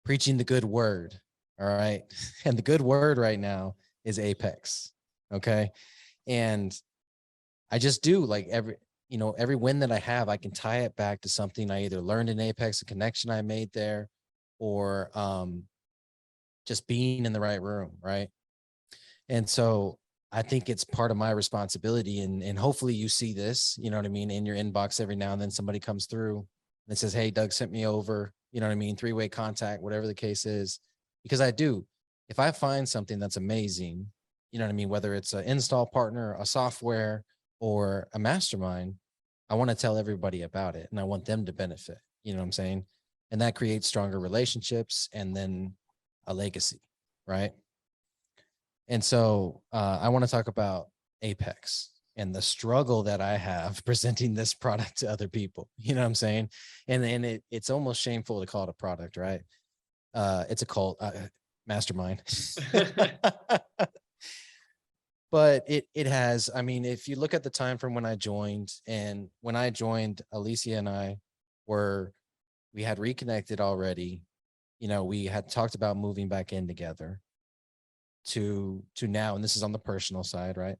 preaching the good word. All right. And the good word right now is Apex. Okay. And I just do like every win that I have, I can tie it back to something I either learned in Apex, a connection I made there, or just being in the right room. Right. And so I think it's part of my responsibility. And hopefully you see this, you know what I mean, in your inbox every now and then somebody comes through and says, hey, Doug sent me over, you know what I mean, 3-way contact, whatever the case is. Because I do, if I find something that's amazing, you know what I mean, whether it's an install partner, a software, or a mastermind, I want to tell everybody about it and I want them to benefit, you know what I'm saying? And that creates stronger relationships and then a legacy, right? And so I want to talk about Apex and the struggle that I have presenting this product to other people. You know what I'm saying? And it's almost shameful to call it a product, right? It's a cult, mastermind. But it has, I mean, if you look at the time from when I joined, and when I joined, Alicia and I we had reconnected already. You know, we had talked about moving back in together to now, and this is on the personal side, right?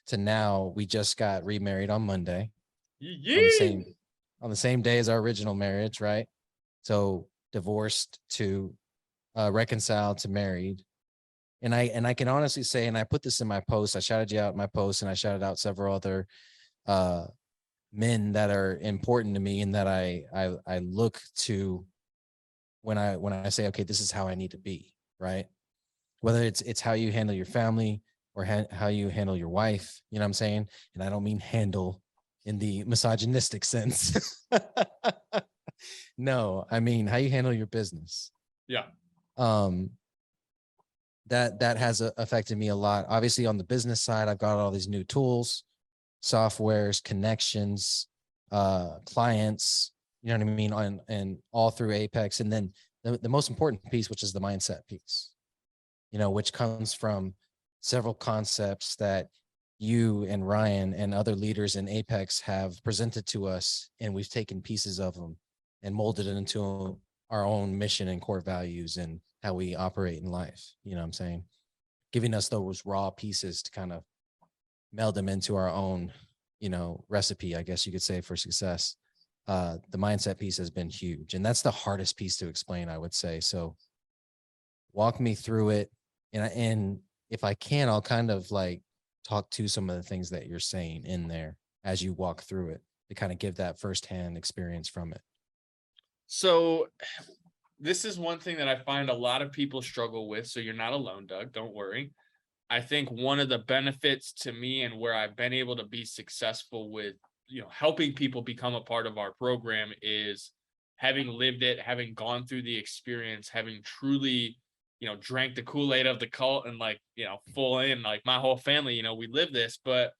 To now, we just got remarried on Monday on the same day as our original marriage, right? So divorced to reconciled to married. And I can honestly say, and I put this in my post, I shouted you out in my post, and I shouted out several other men that are important to me and that I look to when I say, okay, this is how I need to be, right? Whether it's how you handle your family or how you handle your wife, you know what I'm saying? And I don't mean handle in the misogynistic sense. No, I mean how you handle your business. Yeah. That has affected me a lot. Obviously, on the business side, I've got all these new tools, softwares, connections, clients, you know what I mean? And all through Apex. And then the most important piece, which is the mindset piece, you know, which comes from several concepts that you and Ryan and other leaders in Apex have presented to us. And we've taken pieces of them and molded it into our own mission and core values and how we operate in life. You know what I'm saying? Giving us those raw pieces to kind of meld them into our own, you know, recipe, I guess you could say, for success. The mindset piece has been huge. And that's the hardest piece to explain, I would say. So walk me through it. And if I can, I'll kind of like talk to some of the things that you're saying in there as you walk through it to kind of give that firsthand experience from it. So this is one thing that I find a lot of people struggle with. So you're not alone, Doug. Don't worry. I think one of the benefits to me and where I've been able to be successful with, you know, helping people become a part of our program is having lived it, having gone through the experience, having truly, you know, drank the Kool-Aid of the cult and like, you know, full in, like my whole family, you know, we live this. But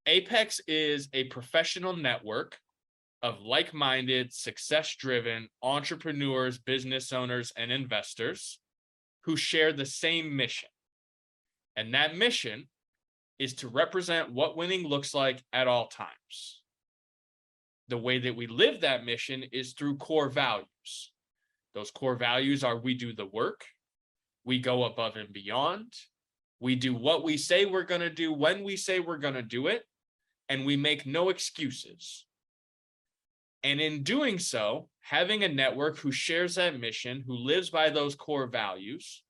Apex is a professional network of like-minded, success-driven entrepreneurs, business owners, and investors who share the same mission. And that mission is to represent what winning looks like at all times. The way that we live that mission is through core values. Those core values are: we do the work, we go above and beyond, we do what we say we're going to do when we say we're going to do it, and we make no excuses. And in doing so, having a network who shares that mission, who lives by those core values,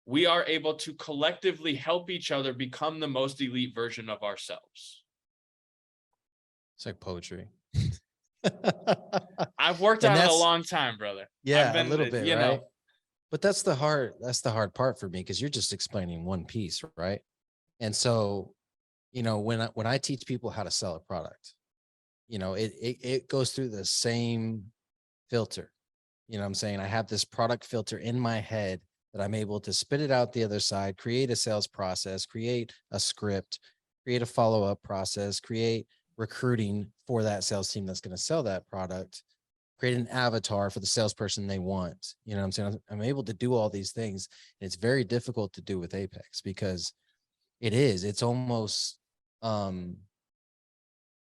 we are able to collectively help each other become the most elite version of ourselves. It's like poetry. I've worked on it a long time, brother. Yeah, a little bit, you right? know. But that's the hard part for me, because you're just explaining one piece, right? And so, you know, when I teach people how to sell a product, you know, it goes through the same filter. You know what I'm saying? I have this product filter in my head that I'm able to spit it out the other side, create a sales process, create a script, create a follow-up process, create recruiting for that sales team that's going to sell that product, create an avatar for the salesperson they want. You know what I'm saying? I'm able to do all these things. And it's very difficult to do with Apex, because it's almost,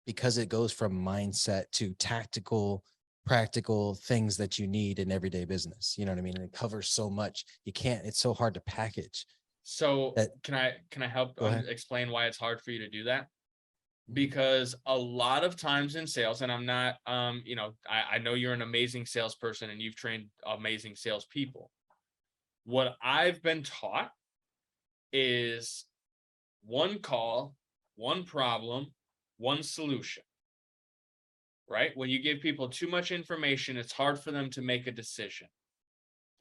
because it goes from mindset to tactical, practical things that you need in everyday business. You know what I mean? And it covers so much. It's so hard to package. So can I help explain why it's hard for you to do that? Because a lot of times in sales, and I'm not, I know you're an amazing salesperson and you've trained amazing salespeople. What I've been taught is one call, one problem, one solution, right? When you give people too much information, it's hard for them to make a decision.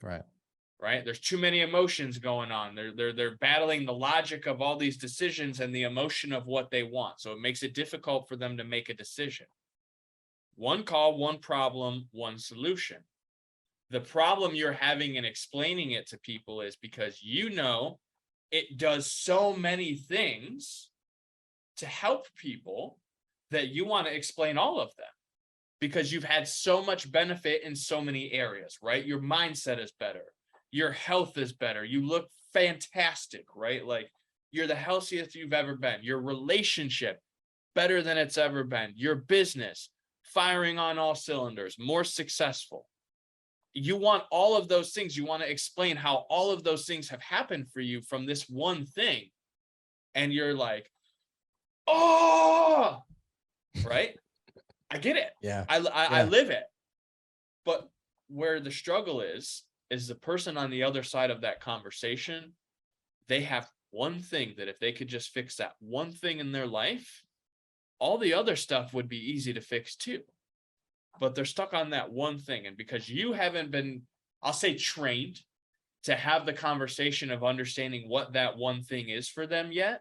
Right. There's too many emotions going on. They're battling the logic of all these decisions and the emotion of what they want. So it makes it difficult for them to make a decision. One call, one problem, one solution. The problem you're having in explaining it to people is because it does so many things to help people that you want to explain all of them because you've had so much benefit in so many areas, right? Your mindset is better. Your health is better. You look fantastic, right? Like you're the healthiest you've ever been. Your relationship, better than it's ever been. Your business, firing on all cylinders, more successful. You want all of those things. You want to explain how all of those things have happened for you from this one thing. And you're like, oh, right? I get it. Yeah. I live it. But where the struggle is the person on the other side of that conversation, they have one thing that if they could just fix that one thing in their life, all the other stuff would be easy to fix too. But they're stuck on that one thing. And because you haven't been, I'll say, trained to have the conversation of understanding what that one thing is for them yet,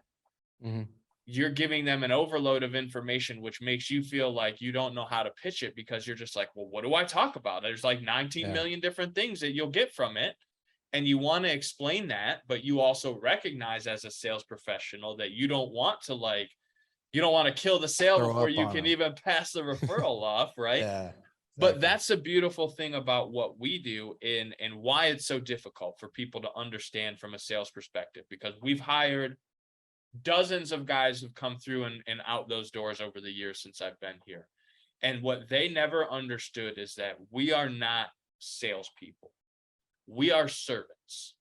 you're giving them an overload of information, which makes you feel like you don't know how to pitch it because you're just like, well, what do I talk about? There's like 19 million different things that you'll get from it. And you want to explain that, but you also recognize as a sales professional that you don't want to kill the sale before you can even pass the referral off, right? Yeah. Exactly. But that's a beautiful thing about what we do and why it's so difficult for people to understand from a sales perspective, because we've hired dozens of guys who've come through and out those doors over the years since I've been here. And what they never understood is that we are not salespeople. We are servants.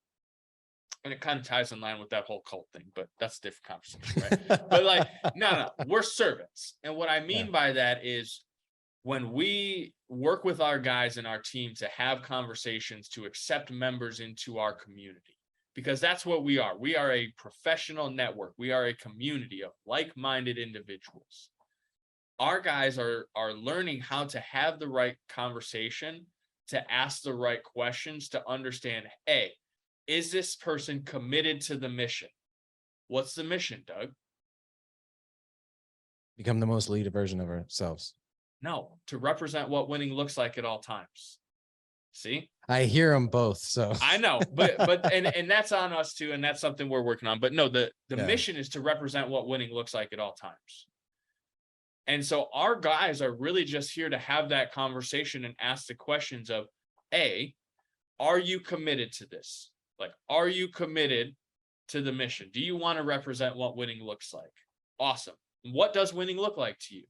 And it kind of ties in line with that whole cult thing, but that's a different conversation, right? But like, no, we're servants. And what I mean by that is when we work with our guys and our team to have conversations to accept members into our community, because that's what we are. We are a professional network. We are a community of like-minded individuals. Our guys are learning how to have the right conversation, to ask the right questions, to understand, hey, is this person committed to the mission? What's the mission, Doug? Become the most elite version of ourselves. No, to represent what winning looks like at all times. See? I hear them both. So I know, but and that's on us too, and that's something we're working on. But no, the mission is to represent what winning looks like at all times. And so our guys are really just here to have that conversation and ask the questions of, A, are you committed to this? Like, are you committed to the mission? Do you want to represent what winning looks like? Awesome. What does winning look like to you?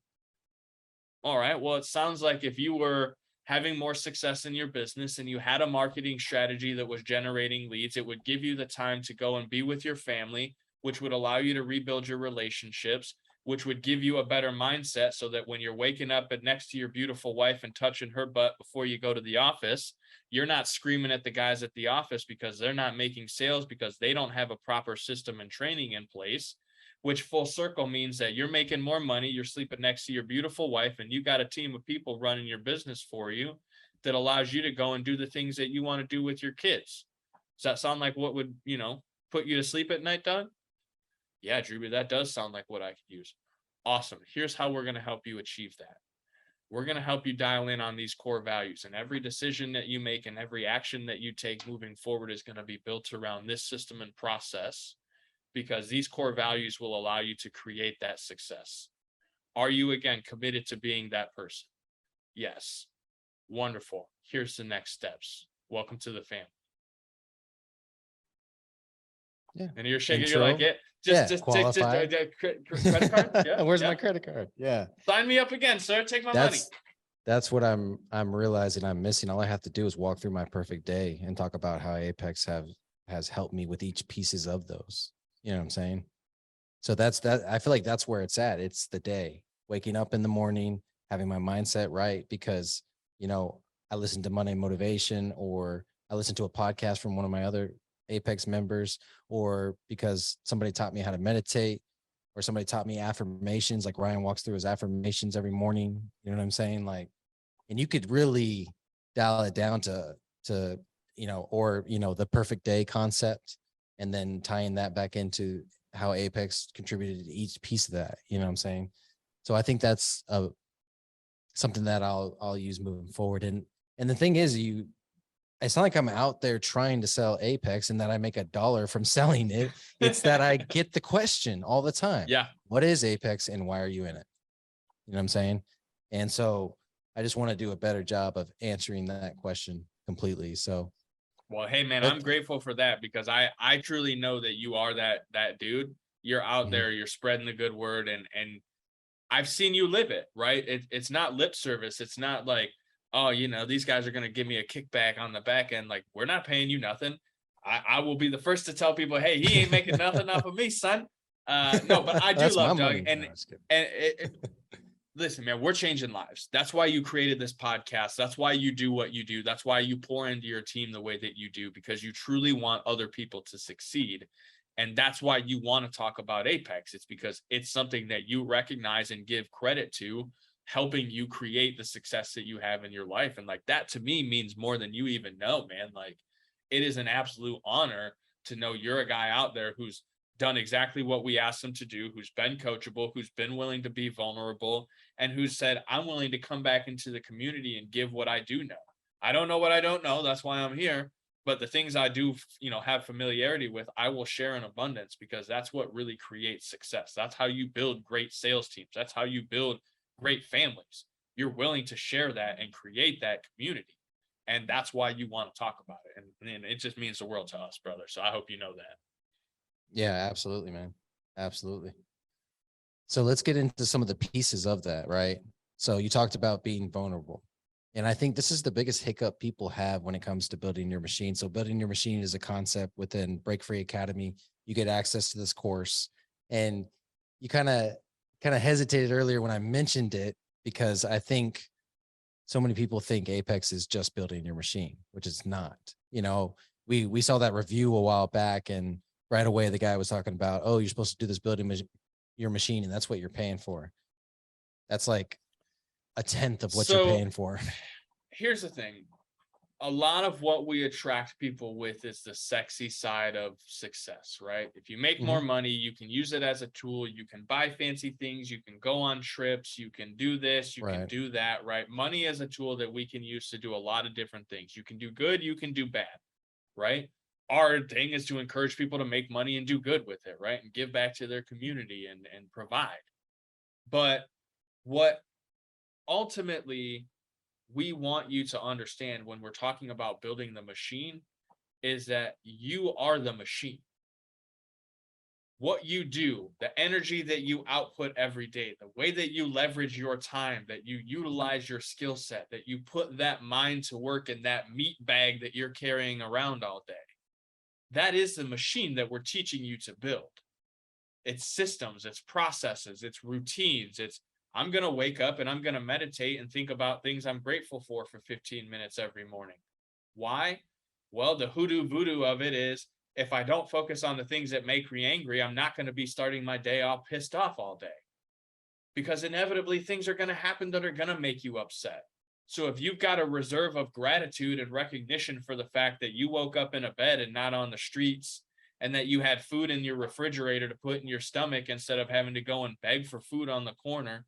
All right. Well, it sounds like if you were having more success in your business and you had a marketing strategy that was generating leads, it would give you the time to go and be with your family, which would allow you to rebuild your relationships, which would give you a better mindset so that when you're waking up next to your beautiful wife and touching her butt before you go to the office, you're not screaming at the guys at the office because they're not making sales because they don't have a proper system and training in place, which full circle means that you're making more money, you're sleeping next to your beautiful wife, and you got a team of people running your business for you that allows you to go and do the things that you want to do with your kids. Does that sound like what would, put you to sleep at night, Doug? Yeah, Drewbie, that does sound like what I could use. Awesome. Here's how we're going to help you achieve that. We're going to help you dial in on these core values, and every decision that you make and every action that you take moving forward is going to be built around this system and process, because these core values will allow you to create that success. Are you, again, committed to being that person? Yes. Wonderful. Here's the next steps. Welcome to the family. Yeah. And you're shaking, you're like, just credit card. Yeah, Where's my credit card? Yeah. Sign me up again, sir. Take my money. That's what I'm realizing I'm missing. All I have to do is walk through my perfect day and talk about how Apex have has helped me with each pieces of those. You know what I'm saying? So that's that. I feel like that's where it's at. It's the day, waking up in the morning, having my mindset right, because, you know, I listen to Monday Motivation, or I listen to a podcast from one of my other Apex members, or because somebody taught me how to meditate, or somebody taught me affirmations, like Ryan walks through his affirmations every morning. You know what I'm saying? Like, and you could really dial it down to, you know, or, you know, the perfect day concept, and then tying that back into how Apex contributed to each piece of that. You know what I'm saying? So I think that's something that I'll use moving forward. And the thing is, it's not like I'm out there trying to sell Apex and that I make $1 from selling it. It's that I get the question all the time. Yeah. What is Apex and why are you in it? You know what I'm saying? And so I just want to do a better job of answering that question completely. So, well, hey man, I'm grateful for that, because I truly know that you are that dude. You're out there, you're spreading the good word, and I've seen you live it, right? It's not lip service. It's not like, oh, you know, these guys are going to give me a kickback on the back end. Like, we're not paying you nothing. I will be the first to tell people, hey, he ain't making nothing off of me, son. No, but I do love Doug. And listen, man, we're changing lives. That's why you created this podcast. That's why you do what you do. That's why you pour into your team the way that you do, because you truly want other people to succeed. And that's why you want to talk about Apex. It's because it's something that you recognize and give credit to, helping you create the success that you have in your life. And like, that to me means more than you even know, man. Like, it is an absolute honor to know you're a guy out there who's done exactly what we asked him to do, who's been coachable, who's been willing to be vulnerable, and who said, I'm willing to come back into the community and give what I do know. I don't know what I don't know. That's why I'm here. But the things I do, you know, have familiarity with, I will share in abundance, because that's what really creates success. That's how you build great sales teams. That's how you build great families. You're willing to share that and create that community. And that's why you want to talk about it. And it just means the world to us, brother. So I hope you know that. Yeah, absolutely, man. Absolutely. So let's get into some of the pieces of that, right? So you talked about being vulnerable. And I think this is the biggest hiccup people have when it comes to building your machine. So building your machine is a concept within Break Free Academy. You get access to this course, and you kind of hesitated earlier when I mentioned it, because I think so many people think Apex is just building your machine, which it's not. You know, we saw that review a while back, and right away the guy was talking about, oh, you're supposed to do this building your machine, and that's what you're paying for. That's like a tenth of what you're paying for. Here's the thing. A lot of what we attract people with is the sexy side of success, right? If you make more money, you can use it as a tool. You can buy fancy things. You can go on trips. You can do this. You can do that, right? Money is a tool that we can use to do a lot of different things. You can do good. You can do bad, right? Our thing is to encourage people to make money and do good with it, right? And give back to their community and provide. But what ultimately we want you to understand when we're talking about building the machine is that you are the machine. What you do, the energy that you output every day, the way that you leverage your time, that you utilize your skill set, that you put that mind to work in that meat bag that you're carrying around all day, that is the machine that we're teaching you to build. It's systems, it's processes, it's routines, it's I'm going to wake up and I'm going to meditate and think about things I'm grateful for 15 minutes every morning. Why? Well, the hoodoo voodoo of it is, if I don't focus on the things that make me angry, I'm not going to be starting my day off pissed off all day. Because inevitably things are going to happen that are going to make you upset. So if you've got a reserve of gratitude and recognition for the fact that you woke up in a bed and not on the streets, and that you had food in your refrigerator to put in your stomach instead of having to go and beg for food on the corner,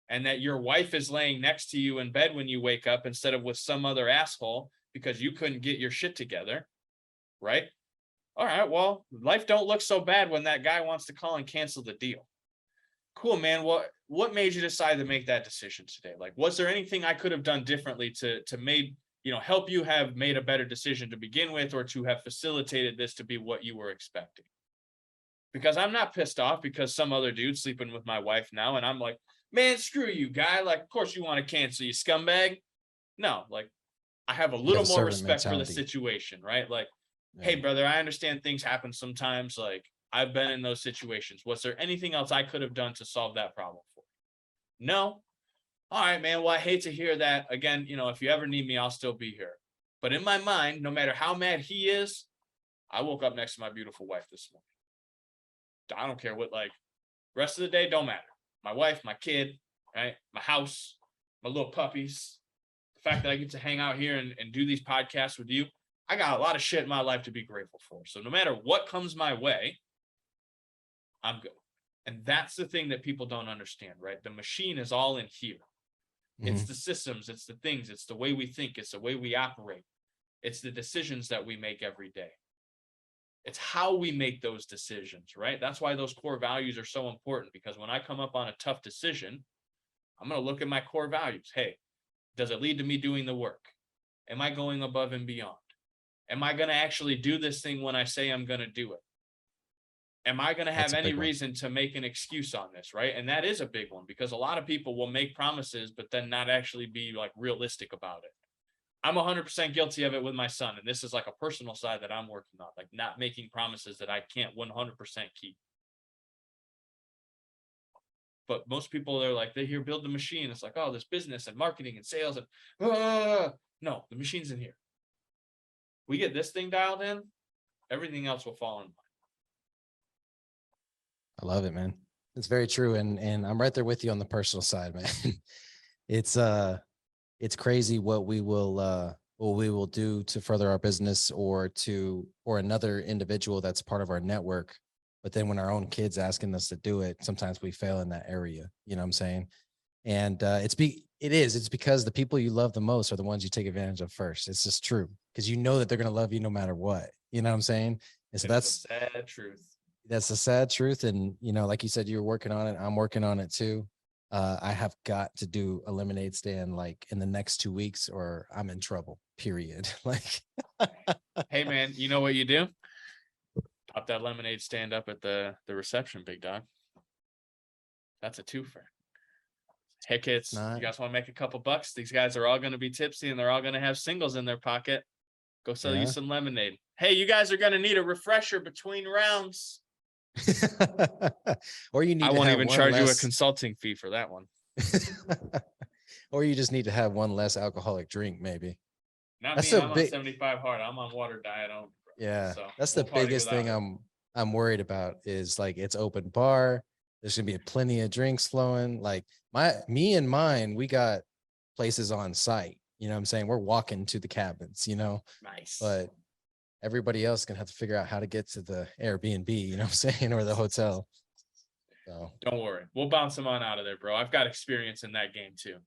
and that your wife is laying next to you in bed when you wake up instead of with some other asshole because you couldn't get your shit together, right? All right, well, life don't look so bad when that guy wants to call and cancel the deal. Cool, man. What made you decide to make that decision today? Like, was there anything I could have done differently to help you have made a better decision to begin with, or to have facilitated this to be what you were expecting? Because I'm not pissed off because some other dude's sleeping with my wife now, and I'm like, man, screw you, guy. Like, of course you want to cancel, you scumbag. No, like, I have a little more respect for the situation, right? Like, Hey, brother, I understand things happen sometimes. Like, I've been in those situations. Was there anything else I could have done to solve that problem for you? No. All right, man. Well, I hate to hear that. Again, if you ever need me, I'll still be here. But in my mind, no matter how mad he is, I woke up next to my beautiful wife this morning. I don't care what, rest of the day, don't matter. My wife, my kid, right? My house, my little puppies. The fact that I get to hang out here and do these podcasts with you. I got a lot of shit in my life to be grateful for. So no matter what comes my way, I'm good. And that's the thing that people don't understand, right? The machine is all in here. It's the systems, it's the things, it's the way we think, it's the way we operate. It's the decisions that we make every day. It's how we make those decisions, right? That's why those core values are so important, because when I come up on a tough decision, I'm going to look at my core values. Hey, does it lead to me doing the work? Am I going above and beyond? Am I going to actually do this thing when I say I'm going to do it? Am I going to have any reason to make an excuse on this, right? And that is a big one, because a lot of people will make promises, but then not actually be realistic about it. I'm 100% guilty of it with my son. And this is a personal side that I'm working on, not making promises that I can't 100% keep. But most people, they hear build the machine. It's oh, this business and marketing and sales. And no, the machine's in here. We get this thing dialed in, everything else will fall in line. I love it, man. It's very true. And I'm right there with you on the personal side, man. It's crazy what we will do to further our business or another individual that's part of our network. But then when our own kids asking us to do it, sometimes we fail in that area. You know what I'm saying? And it's because the people you love the most are the ones you take advantage of first. It's just true, because you know that they're going to love you no matter what. You know what I'm saying? And so that's the sad truth. That's the sad truth. And, like you said, you're working on it. I'm working on it too. I have got to do a lemonade stand in the next 2 weeks or I'm in trouble, period. Hey man, you know what you do? Pop that lemonade stand up at the reception, big dog. That's a twofer. Hey kids, you guys want to make a couple bucks? These guys are all going to be tipsy and they're all going to have singles in their pocket. Go sell you some lemonade. Hey, you guys are going to need a refresher between rounds. Or you need. I won't even charge you a consulting fee for that one. Or you just need to have one less alcoholic drink, maybe. Not me. I'm on 75 hard. I'm on water diet only. Yeah, so that's the biggest thing I'm worried about is it's open bar. There's gonna be plenty of drinks flowing. Me and mine, we got places on site. You know what I'm saying? We're walking to the cabins. Nice. But everybody else is gonna have to figure out how to get to the Airbnb, you know what I'm saying, or the hotel. So don't worry, we'll bounce them on out of there, bro. I've got experience in that game too.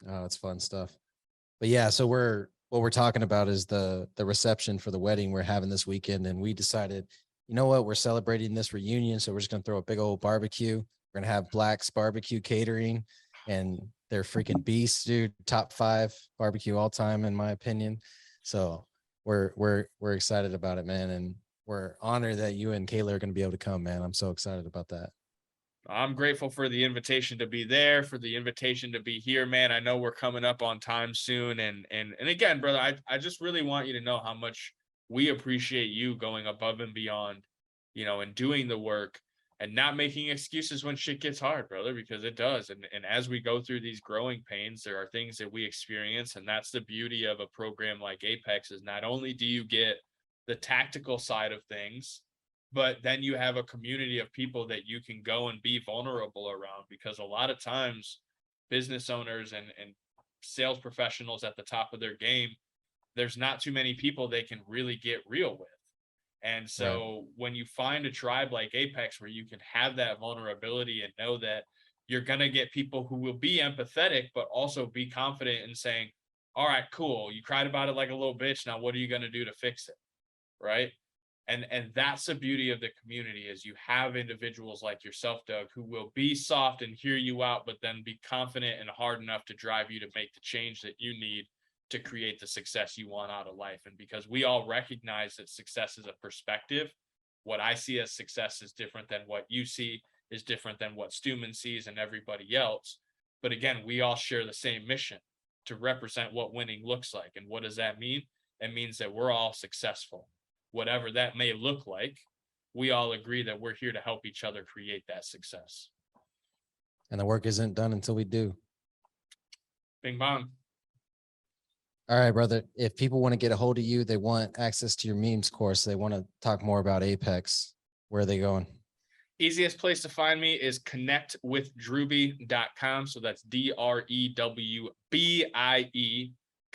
Oh, it's fun stuff. But yeah, so what we're talking about is the reception for the wedding we're having this weekend, and we decided, you know what, we're celebrating this reunion, so we're just gonna throw a big old barbecue. We're gonna have Black's Barbecue Catering, and they're freaking beasts, dude. Top 5 barbecue all time, in my opinion. So we're excited about it, man, and we're honored that you and Kayla are going to be able to come, man. I'm so excited about that. I'm grateful for the invitation to be there, for the invitation to be here, man. I know we're coming up on time soon, and again, brother, I just really want you to know how much we appreciate you going above and beyond, and doing the work and not making excuses when shit gets hard, brother, because it does. And as we go through these growing pains, there are things that we experience. And that's the beauty of a program like Apex, is not only do you get the tactical side of things, but then you have a community of people that you can go and be vulnerable around, because a lot of times business owners and sales professionals at the top of their game, there's not too many people they can really get real with. And so when you find a tribe like Apex where you can have that vulnerability and know that you're going to get people who will be empathetic, but also be confident in saying, all right, cool, you cried about it like a little bitch. Now, what are you going to do to fix it? Right. And that's the beauty of the community, is you have individuals like yourself, Doug, who will be soft and hear you out, but then be confident and hard enough to drive you to make the change that you need to create the success you want out of life. And because we all recognize that success is a perspective, what I see as success is different than what you see, is different than what Stuman sees and everybody else. But again, we all share the same mission to represent what winning looks like. And what does that mean? It means that we're all successful. whatever that may look like, we all agree that we're here to help each other create that success. And the work isn't done until we do. Bing bong. All right, brother. If people want to get a hold of you, they want access to your memes course, they want to talk more about Apex, where are they going? Easiest place to find me is connectwithdrewbie.com. So that's DREWBIE,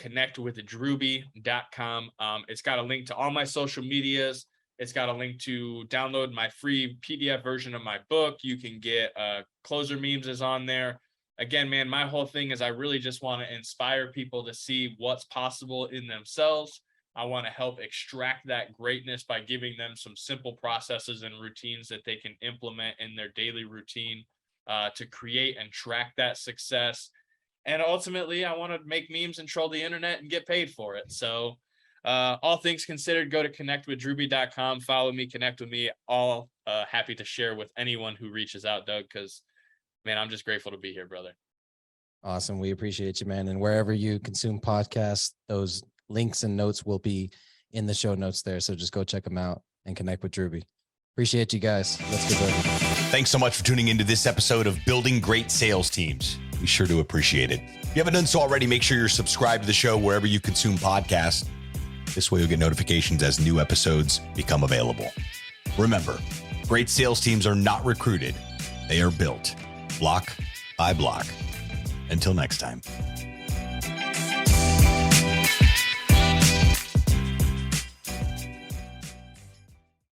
connectwithdrewbie.com. It's got a link to all my social medias. It's got a link to download my free PDF version of my book. You can get closer memes is on there. Again, man, my whole thing is I really just want to inspire people to see what's possible in themselves. I want to help extract that greatness by giving them some simple processes and routines that they can implement in their daily routine to create and track that success. And ultimately, I want to make memes and troll the internet and get paid for it. So all things considered, go to connectwithdrewbie.com, follow me, connect with me. All happy to share with anyone who reaches out, Doug, because man, I'm just grateful to be here, brother. Awesome. We appreciate you, man. And wherever you consume podcasts, those links and notes will be in the show notes there. So just go check them out and connect with Drewbie. Appreciate you guys. Let's get going. Thanks so much for tuning into this episode of Building Great Sales Teams. We sure do appreciate it. If you haven't done so already, make sure you're subscribed to the show wherever you consume podcasts. This way you'll get notifications as new episodes become available. Remember, great sales teams are not recruited. They are built block by block. Until next time.